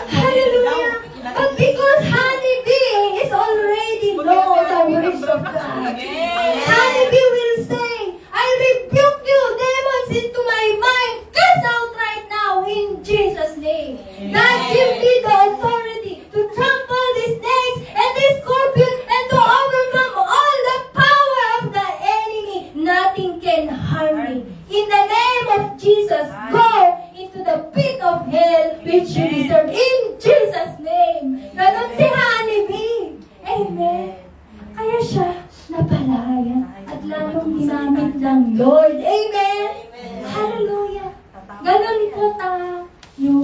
Hallelujah. But because Honeybee is already know the words of God, Honeybee will say, I rebuke you, demons, into my mind. Cast out right now in Jesus' name. God give me the authority to trample the snakes and the scorpion and to overcome all the power of the enemy. Nothing can harm me. In the name of Jesus, go into the pit of hell which you deserve. In Jesus' name. Ganon si Honeybee. Amen. Kaya siya napalaya at lalong ginamit ng Lord. Amen. Hallelujah. Ganon po tayo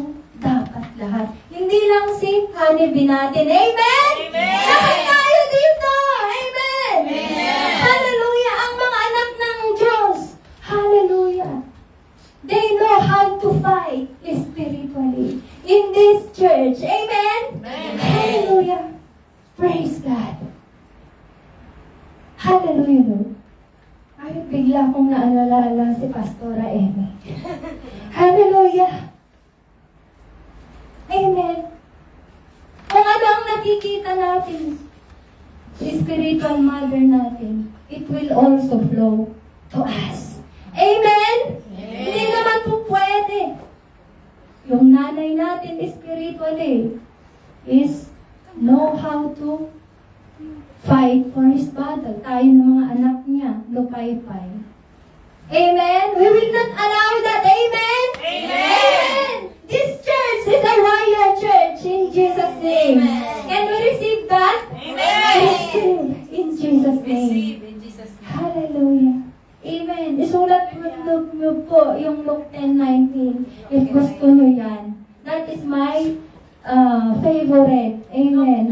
dapat lahat. Hindi lang si Honeybee natin. Amen. Lahat tayo dito. Amen. Hallelujah. Ang mga anak ng Diyos. Hallelujah. They know how to fight spiritually in this church. Amen? Hallelujah. Praise God. Hallelujah, Lord. Ay, bigla akong naalala si Pastora Amy. Hallelujah. Amen. Kung ano ang nakikita natin spiritual mother natin, it will also flow to us. Amen? Hindi naman po pwede. Yung nanay natin spiritually is know how to fight for his battle. Tayo ng mga anak niya, lupay-pay. Amen? We will not allow that. Amen? Amen! This church is a royal church in Jesus' name. Can we receive that? Amen! Receive in Jesus' name. Receive in Jesus' name. Hallelujah. Amen. Isulat mo po yung Luke 10:19. If gusto nyo yan. That is my favorite. Amen.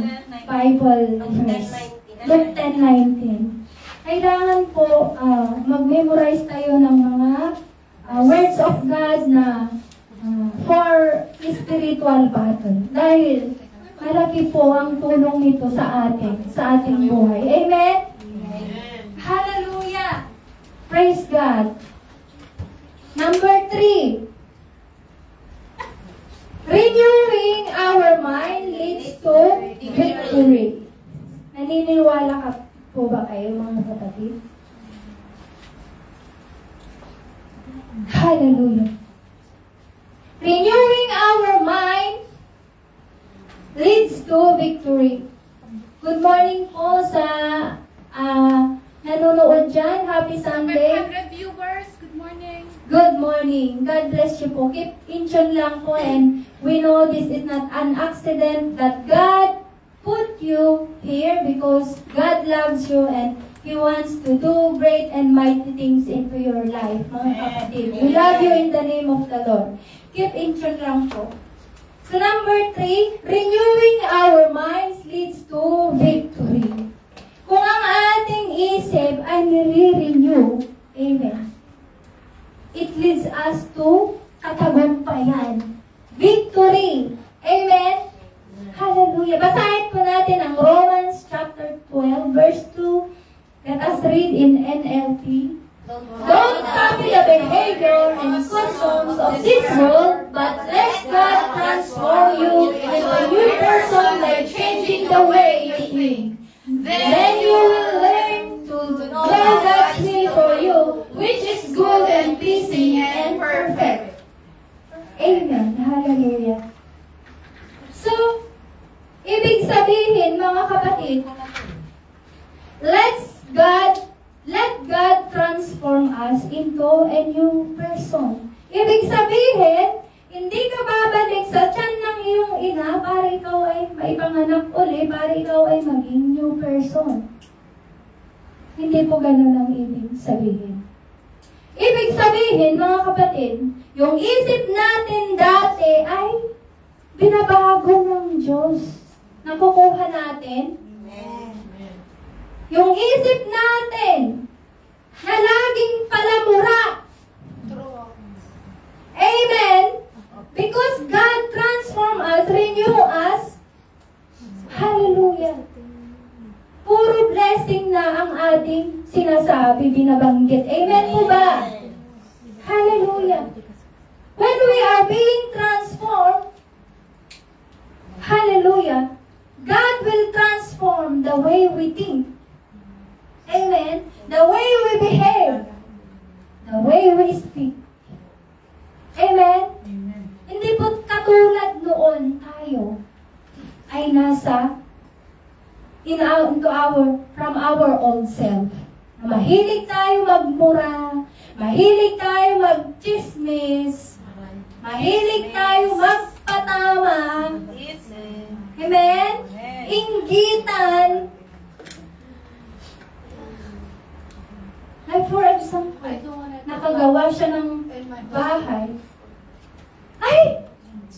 Bible verse. Luke 10:19. Kailangan po mag-memorize tayo ng mga words of God na for spiritual battle. Dahil malaki po ang tulong nito sa ating buhay. Amen? Hallelujah! Praise God. Number 3. Renewing our mind leads to victory. Naniniwala ka po ba kayo, mga kapatid? Hallelujah. Renewing our mind leads to victory. Good morning po sa nanonood dyan. Happy Sunday. 100 viewers, good morning. Good morning. God bless you po. Keep in tune lang po, and we know this is not an accident, that God put you here because God loves you and He wants to do great and mighty things into your life, mga kapatid. We love you in the name of the Lord. Keep in tune lang po. So number 3, renewing our minds leads to victory. Kung ang ating isip ay nire-renew, amen, it leads us to katagumpayan. Victory. Amen? Hallelujah. Basahin po natin ang Romans chapter 12, verse 2. Let us read in NLT. Don't copy the behavior and customs of this world, but let God transform you into a new person by changing the way you think. Then you will learn to know God's will for you, which is good and pleasing and perfect. Amen. Hallelujah. So, ibig sabihin, mga kapatid, let God transform us into a new person. Ibig sabihin, hindi ka babalik sa tiyan ng iyong ina para ikaw ay maipanganak uli, para ikaw ay maging new person. Hindi po ganun ang ibig sabihin. Ibig sabihin, mga kapatid, yung isip natin dati ay binabago ng Diyos. Nakukuha natin. Yung isip natin na laging palamura. Amen? Because God transform us, renew us. Hallelujah. Puro blessing na ang ating sinasabi, binabanggit. Amen po ba? Hallelujah. When we are being transformed, hallelujah, God will transform the way we think. Amen? The way we behave. The way we speak. Amen? Hindi po katulad noon tayo ay nasa from our old self. Mahilig tayo magmura, mahilig tayo magchismis, mahilig tayo magpatama. Amen? Inggitan. Like for example, nakagawa siya ng bahay. Ay!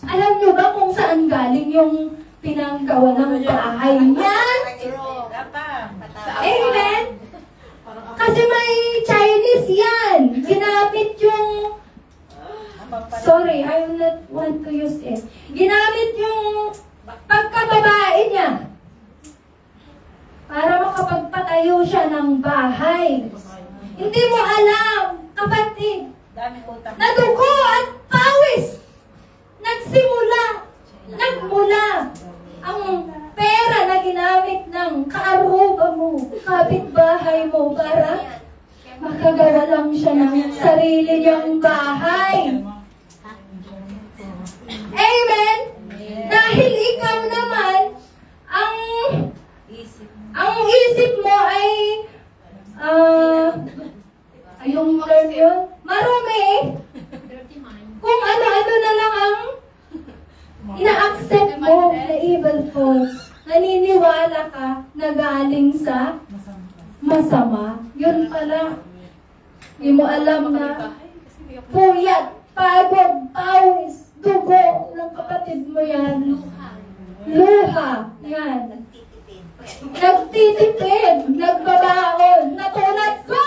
Alam niyo ba kung saan galing yung pinanggawa ng bahay niya? Amen? Kasi may Chinese yan. Ginamit yung... Sorry, I will not want to use it. Ginamit yung pagkababae niya para makapagpatayo siya ng bahay. Hindi mo alam, kapatid, na dugo at pawis nagmula ang pera na ginamit ng kaaruba mo, kapitbahay mo, para makagawa lang siya ng sarili niyang bahay. Amen? Dahil ikaw naman, ang isip mo ay, yung term yun, marumi. Kung ano-ano na lang ang ina-accept mo na evil thoughts, naniniwala ka na galing sa masama. Yun pala, hindi mo alam na puyat, pagod, pawis, dugo ng kapatid mo yan. Luha. Yan. Nagtitipid, nagbabaon, natulad ko.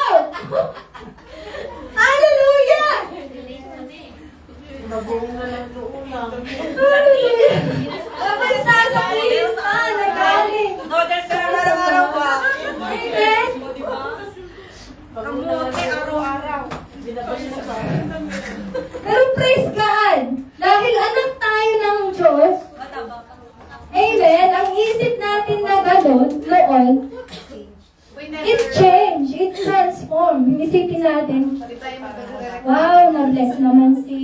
Hallelujah! Hallelujah! Kapag sasabihin pa, nagaling. Amen? Pero praise God, dahil anak tayo ng Diyos, amen, ang isip natin na gano'n, noon, it changed, it transformed. Isipin natin, wow, na-bless naman si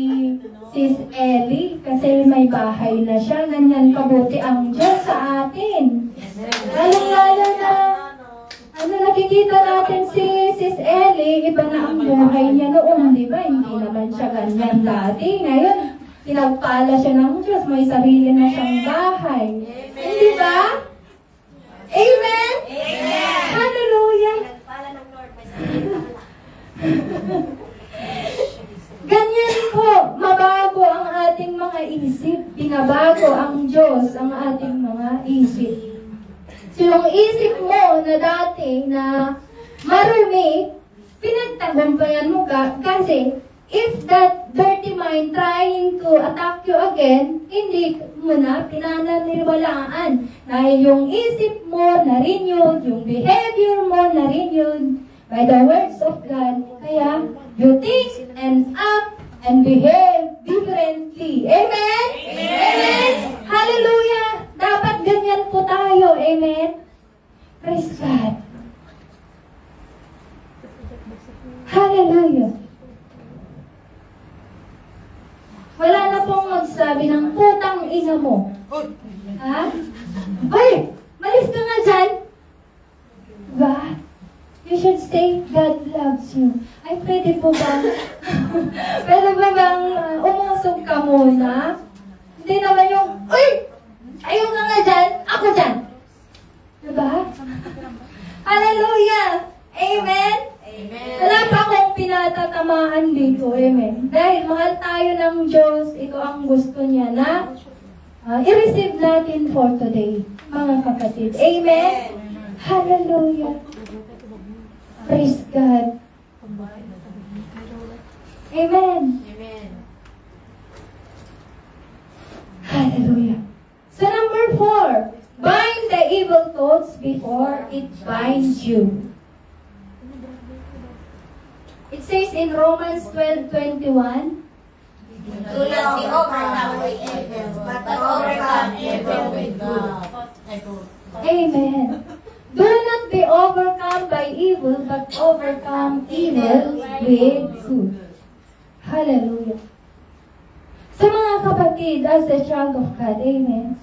Sis Ellie kasi may bahay na siya. Ganyan kabuti ang Diyos sa atin. Lalo-lalo na, nakikita natin si Sis Ellie, iba na ang buhay niya noon, di ba? Hindi naman siya ganyan dati. Ngayon, pinagpala siya ng Diyos, may sarili na siyang bahay. Hindi ba? Amen? Amen! Hallelujah! Ganyan po, mabago ang ating mga isip. Binabago ang Diyos ang ating mga isip. So yung isip mo na dati na marumi, pinagtagumpayan mo ka kasi if that dirty mind trying to attack you again, hindi mo na pinananiwalaan dahil yung isip mo na-renewed, yung behavior mo na-renewed by the words of God. Kaya, you think and act and behave differently. Amen? Amen! Amen! Hallelujah! Dapat ganyan po tayo. Amen? Praise God. Hallelujah! Wala na pong magsabi ng putang ina mo. Ha? Ay! Malis ka nga dyan! Diba? You should say, God loves you. Ay, pwede po ba? Pwede ba bang umusog ka muna? Hindi naman yung, uy! Ayaw ka nga dyan, ako dyan. Diba? Hallelujah! Amen? Amen! Wala pa akong pinatatamaan dito. Amen. Dahil mahal tayo ng Diyos, ito ang gusto niya na i-receive natin for today, mga kapatid. Amen? Hallelujah! Praise God! Amen! Amen! Hallelujah! So number 4, bind the evil thoughts before it binds you. It says in Romans 12:21, Do not be overcome with evil, but overcome evil with good. Amen. Do not be overcome by evil, but overcome evil with good. Hallelujah. So mga kapatid, as a child of God, amen,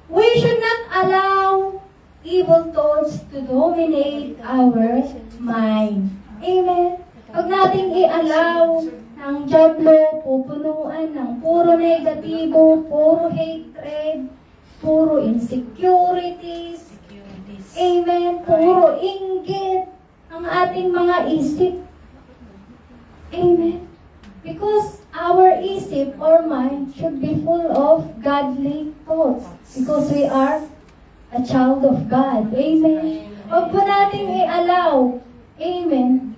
we should not allow evil thoughts to dominate our mind. Amen. Huwag nating i-allow ng diablo, pupunuan ng puro negatibo, puro hatred, puro insecurities, amen, puro inggit ang ating mga isip. Amen. Because our isip or mind should be full of godly thoughts. Because we are a child of God. Amen. Huwag po nating i-allow, amen,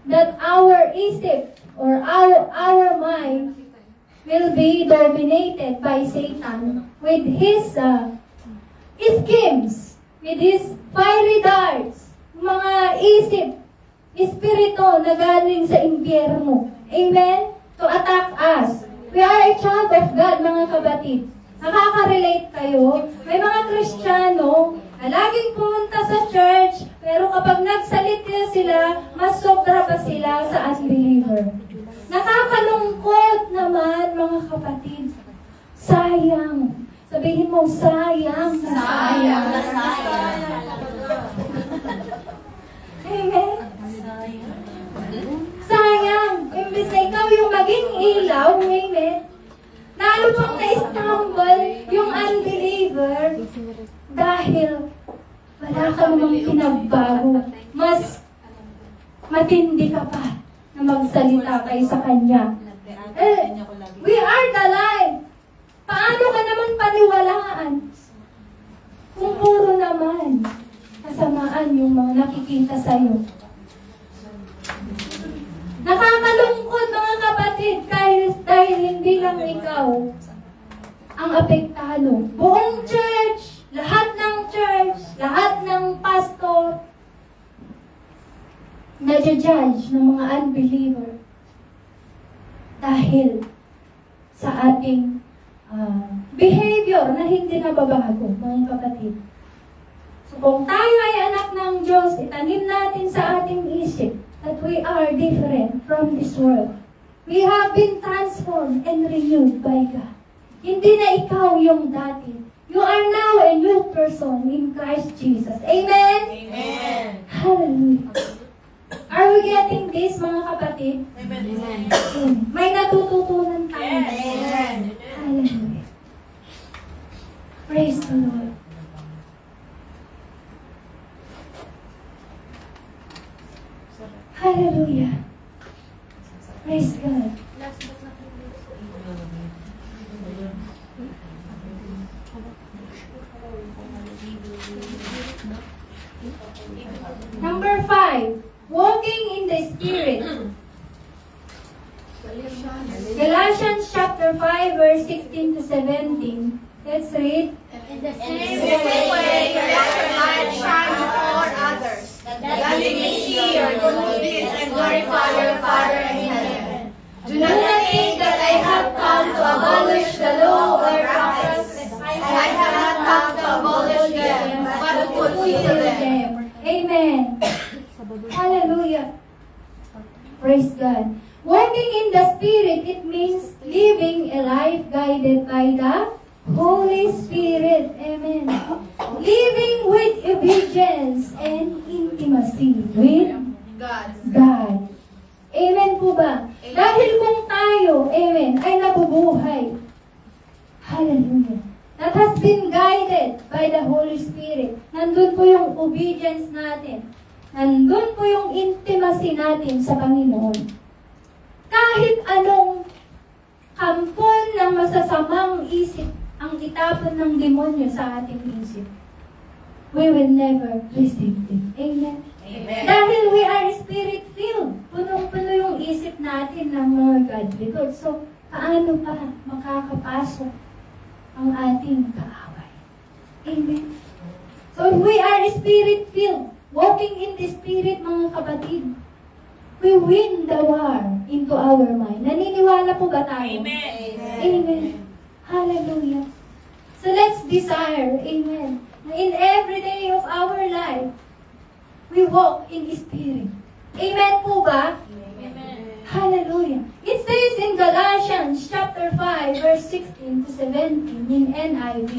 that our isip or our mind will be dominated by Satan with his schemes, with his fiery darts, mga isip, espiritu na galing sa impyerno. Amen? To attack us. We are a child of God, mga kapatid. Nakaka-relate kayo? May mga Kristiyano na laging pumunta sa church, pero kapag nagsalita sila, mas sobra pa sila sa unbeliever. Nakakalungkot naman, mga kapatid. Sayang. Sabihin mo, sayang. Sayang. Amen? Sayang. Imbis na ikaw yung maging ilaw, amen? Lalo pang na-stumble yung unbeliever dahil wala ka namang pinagbago. Mas matindi ka pa na magsalita kayo sa Kanya. We are the light. Paano ka naman paniwalaan kung puro naman kasamaan yung mga nakikita sa'yo? Nakakalungkot, mga kapatid, dahil hindi lang ikaw ang apektado. Buong church, lahat ng pastor, nadja-judge ng mga unbeliever dahil sa ating behavior na hindi nababago, mga kapatid. So kung tayo ay anak ng Diyos, itanim natin sa ating isip that we are different from this world. We have been transformed and renewed by God. Hindi na ikaw yung dati. You are now a new person in Christ Jesus. Amen? Amen. Hallelujah. Are we getting this, mga kapatid? Amen. May natututunan tayo. Amen. Hallelujah. Praise the Lord. Hallelujah. Praise God. Number 5, walking in the Spirit. Galatians chapter 5, verse 16 to 17. Let's read. In the same way, let your light shine before others, that they may see your good deeds and glorify your Father in heaven. Do not think that I have come to abolish the law or prophets. I have not come to abolish them, but to fulfill them. Amen. Hallelujah. Praise God. Walking in the Spirit, it means living a life guided by the Holy Spirit. Amen. Living with obedience and intimacy with God. Amen po ba? Dahil kung tayo, amen, ay nabubuhay. Hallelujah. That has been guided by the Holy Spirit. Nandun po yung obedience natin. Nandun po yung intimacy natin sa Panginoon. Kahit anong kampon ng masasamang isip ang itapon ng demonyo sa ating isip, we will never receive it. Amen? Amen. Dahil we are Spirit-filled. Punong-puno yung isip natin ng more godly thoughts. So, paano pa makakapasok ang ating kaaway? Amen? So, we are Spirit-filled. Walking in the Spirit, mga kapatid. We win the war into our mind. Naniniwala po ba tayo? Amen. Amen. Hallelujah. So let's desire, amen, in every day of our life, we walk in Spirit. Amen po ba? Amen. Hallelujah. It says in Galatians chapter 5, verse 16 to 17 in NIV,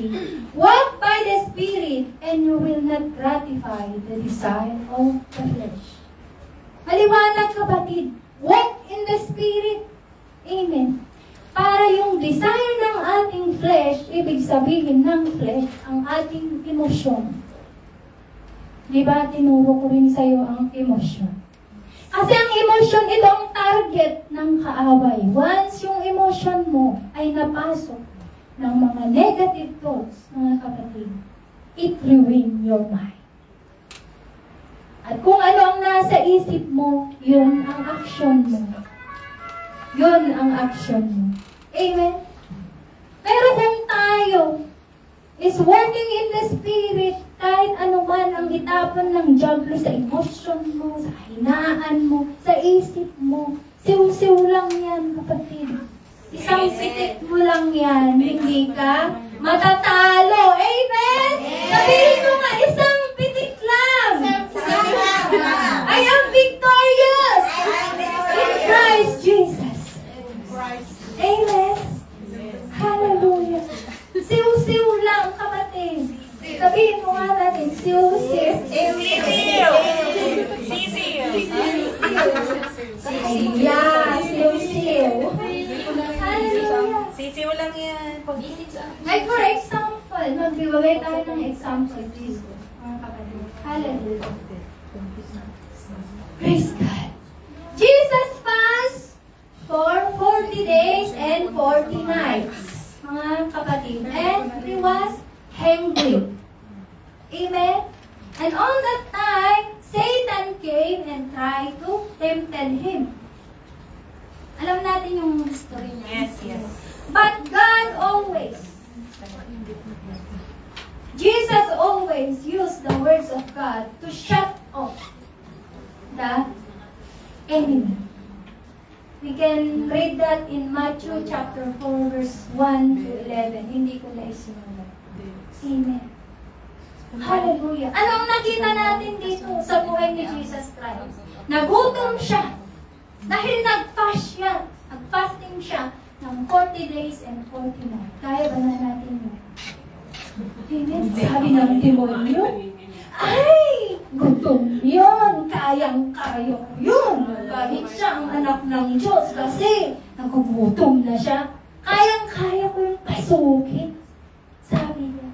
walk by the Spirit and you will not gratify the desire of the flesh. Maliwanag, kapatid. Walk in the Spirit. Amen. Para yung desire ng ating flesh, ibig sabihin ng flesh, ang ating emosyon. Di ba, tinuro ko rin sa'yo ang emosyon. Kasi ang emosyon, ito ang target ng kaaway. Once yung emosyon mo ay napasok ng mga negative thoughts, mga kapatid, it ruin your mind. At kung ano ang nasa isip mo, yun ang action mo. Yun ang action mo. Amen? Pero kung tayo is working in the Spirit, kahit ano man ang itapon ng diablo sa emotion mo, sa hinaan mo, sa isip mo, siw-siw lang yan, kapatid. Isang sitik mo lang yan, hindi ka matatalo. Amen? Sabihin mo nga, isang pitik lang. I am victorious in Christ Jesus. Amen? Hallelujah. Siw-siw lang, kapatid. Sabihin mo nga natin, siw-siw. Yeah, siw-siw. Hallelujah. Sisiw lang yan. Like for example, magbibigay tayo ng example dito. Mga kapatid. Hallelujah. Praise God. Jesus fast for 40 days and 40 nights. Mga kapatid. And he was hungry. Amen? And on that time, Satan came and tried to tempt him. Alam natin yung story niya. Yes. But God always, Jesus always used the words of God to shut off the enemy. We can read that in Matthew chapter 4 verse 1 to 11. Hindi ko na isinulat. Amen. Hallelujah. Anong nakita natin dito sa buhay ni Jesus Christ? Nagutom siya. Dahil nag-fast siya. Nag-fasting siya ng 40 days and 40 nights. Kaya ba na natin yun? Amen. Sabi ng demonyo, ay, gutom yun. Kayang-kaya yun. Kahit siya ang anak ng Diyos kasi nagugutom na siya. Kayang-kaya ko yung pasukin. Sabi niya.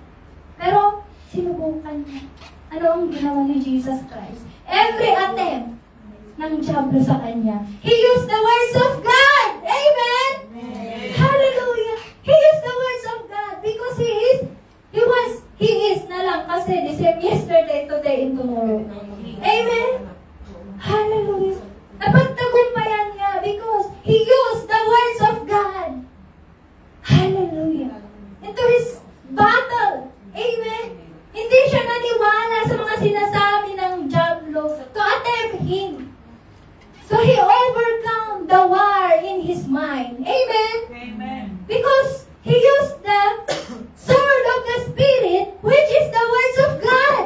Pero, sinubukan niya. Ano ang ginawa ni Jesus Christ? Every attempt ng diablo sa kanya, he used the words of God. Amen? Hallelujah. He used the words of God because he is na lang kasi the same yesterday, today, and tomorrow. Amen? Hallelujah. Napagtagumpayan niya because he used the words of God. Hallelujah. Into his battle. Amen? Hindi siya naniwala sa mga sinasabi ng diablo to attack him. So he overcome the war in his mind. Amen? Because he used the sword of the Spirit, which is the words of God.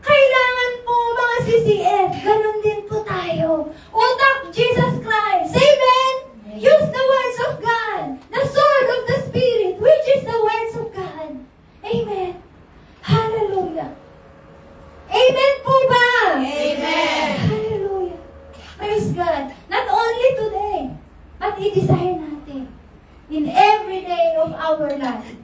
Kailangan po mga CCF, ganun din po tayo. Utak Jesus Christ. Amen? Use the words of God. The sword of the Spirit, which is the words of God. Amen? Hallelujah. Amen po ba? Amen. Hallelujah. Praise God. Not only today, but i-desire natin in every day of our life.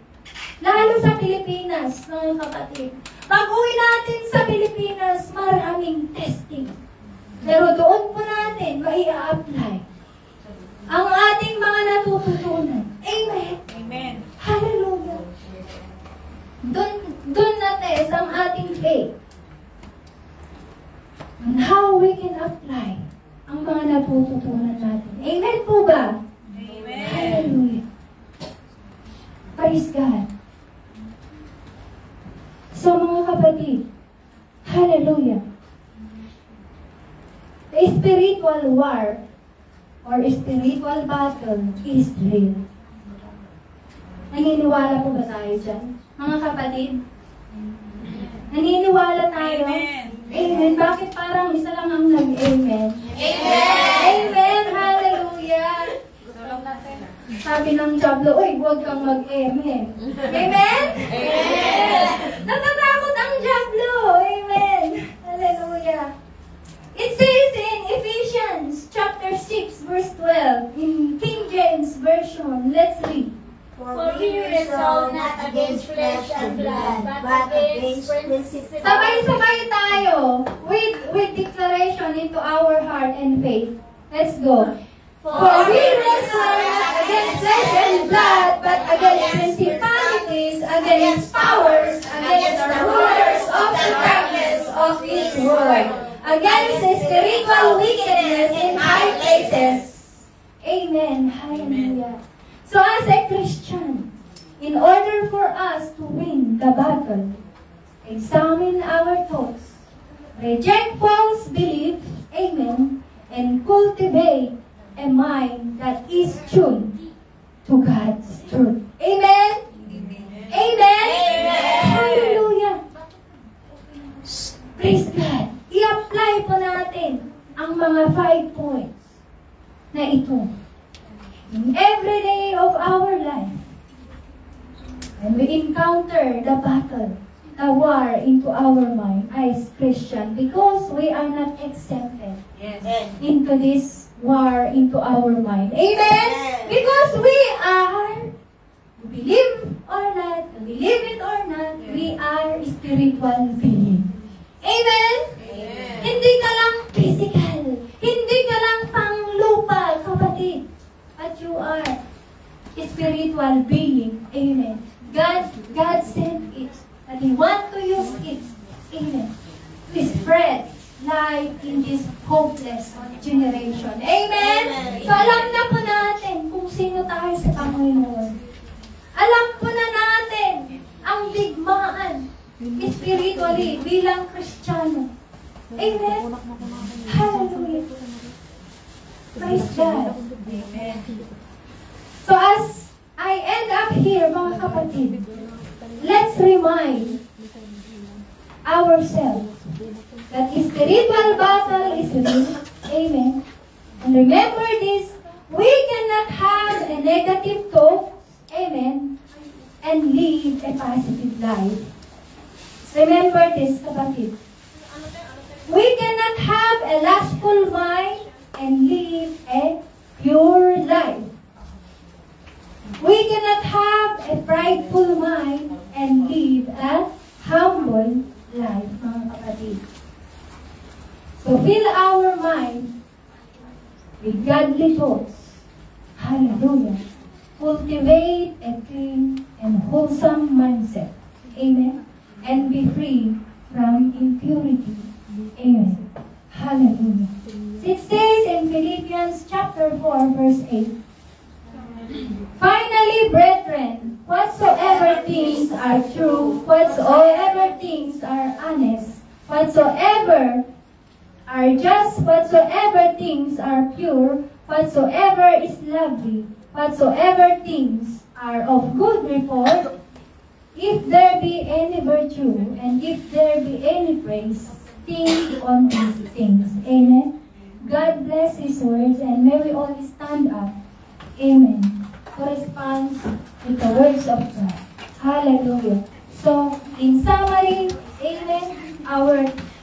Lalo sa Pilipinas, mga kapatid. Pag-uwi natin sa Pilipinas, maraming testing. Pero doon po natin mai-apply ang ating mga natututunan. Amen. Amen. Hallelujah. Doon na-test ang ating faith. And how we can apply ang mga natututunan natin. Amen po ba? Amen. Hallelujah. Praise God. So mga kapatid, hallelujah. The spiritual war or spiritual battle is real. Naniniwala po ba tayo dyan? Mga kapatid? Naniniwala tayo? Amen. Amen. Bakit parang isa lang ang nag-amen? Amen. Amen. Hallelujah. Sabi ng diablo, uy, huwag kang mag-amen. Amen? Amen. Natatakot ang diablo. Amen. Hallelujah. It says in Ephesians chapter 6 verse 12 in King James Version. Let's read. For we wrestle not against flesh and blood, but against principalities. Sabay-sabay tayo with declaration into our heart and faith. Let's go. For we wrestle not against flesh and blood, but against principalities, against powers, against the rulers of the darkness of this world, against the spiritual wickedness in high places. Amen. Hallelujah. So as a Christian, in order for us to win the battle, examine our thoughts, reject false belief, amen, and cultivate a mind that is tuned to God's truth. Amen? ang mga 5 points na ito. In every day of our life, when we encounter the battle, the war into our mind as Christian, because we are not exempted into this war into our mind. Amen? Because we are, believe or not, believe it or not, we are spiritual being. Amen? Hindi ka lang physical. Hindi ka lang panglupa, kapatid. But you are spiritual being. Amen. God sent it. That He want to use it. Amen. To spread light in this hopeless generation. Amen? So alam na po natin kung sino tayo sa Panginoon. Alam po na natin ang digmaan spiritually bilang Kristiyano. Amen? Hallelujah. Praise God. Amen. So as I end up here, mga kapatid, let's remind ourselves that spiritual battle is real. Amen. And remember this, we cannot have a negative thought, amen, and live a positive life. Remember this, kapatid. We cannot have a lustful mind and live a pure life. We cannot have a prideful mind and live a humble life, mga kapatid. So fill our mind with godly thoughts. Hallelujah. Cultivate a clean and wholesome mindset. Amen. And be free from impurity. Amen. Hallelujah. It says in Philippians chapter 4, verse 8, finally, brethren, whatsoever things are true, whatsoever things are honest, whatsoever are just, whatsoever things are pure, whatsoever is lovely, whatsoever things are of good report, if there be any virtue, and if there be any praise, think on these things. Amen. God bless His words, and may we all stand up. Amen. Corresponds with the words of God. Hallelujah. So, in summary, amen, our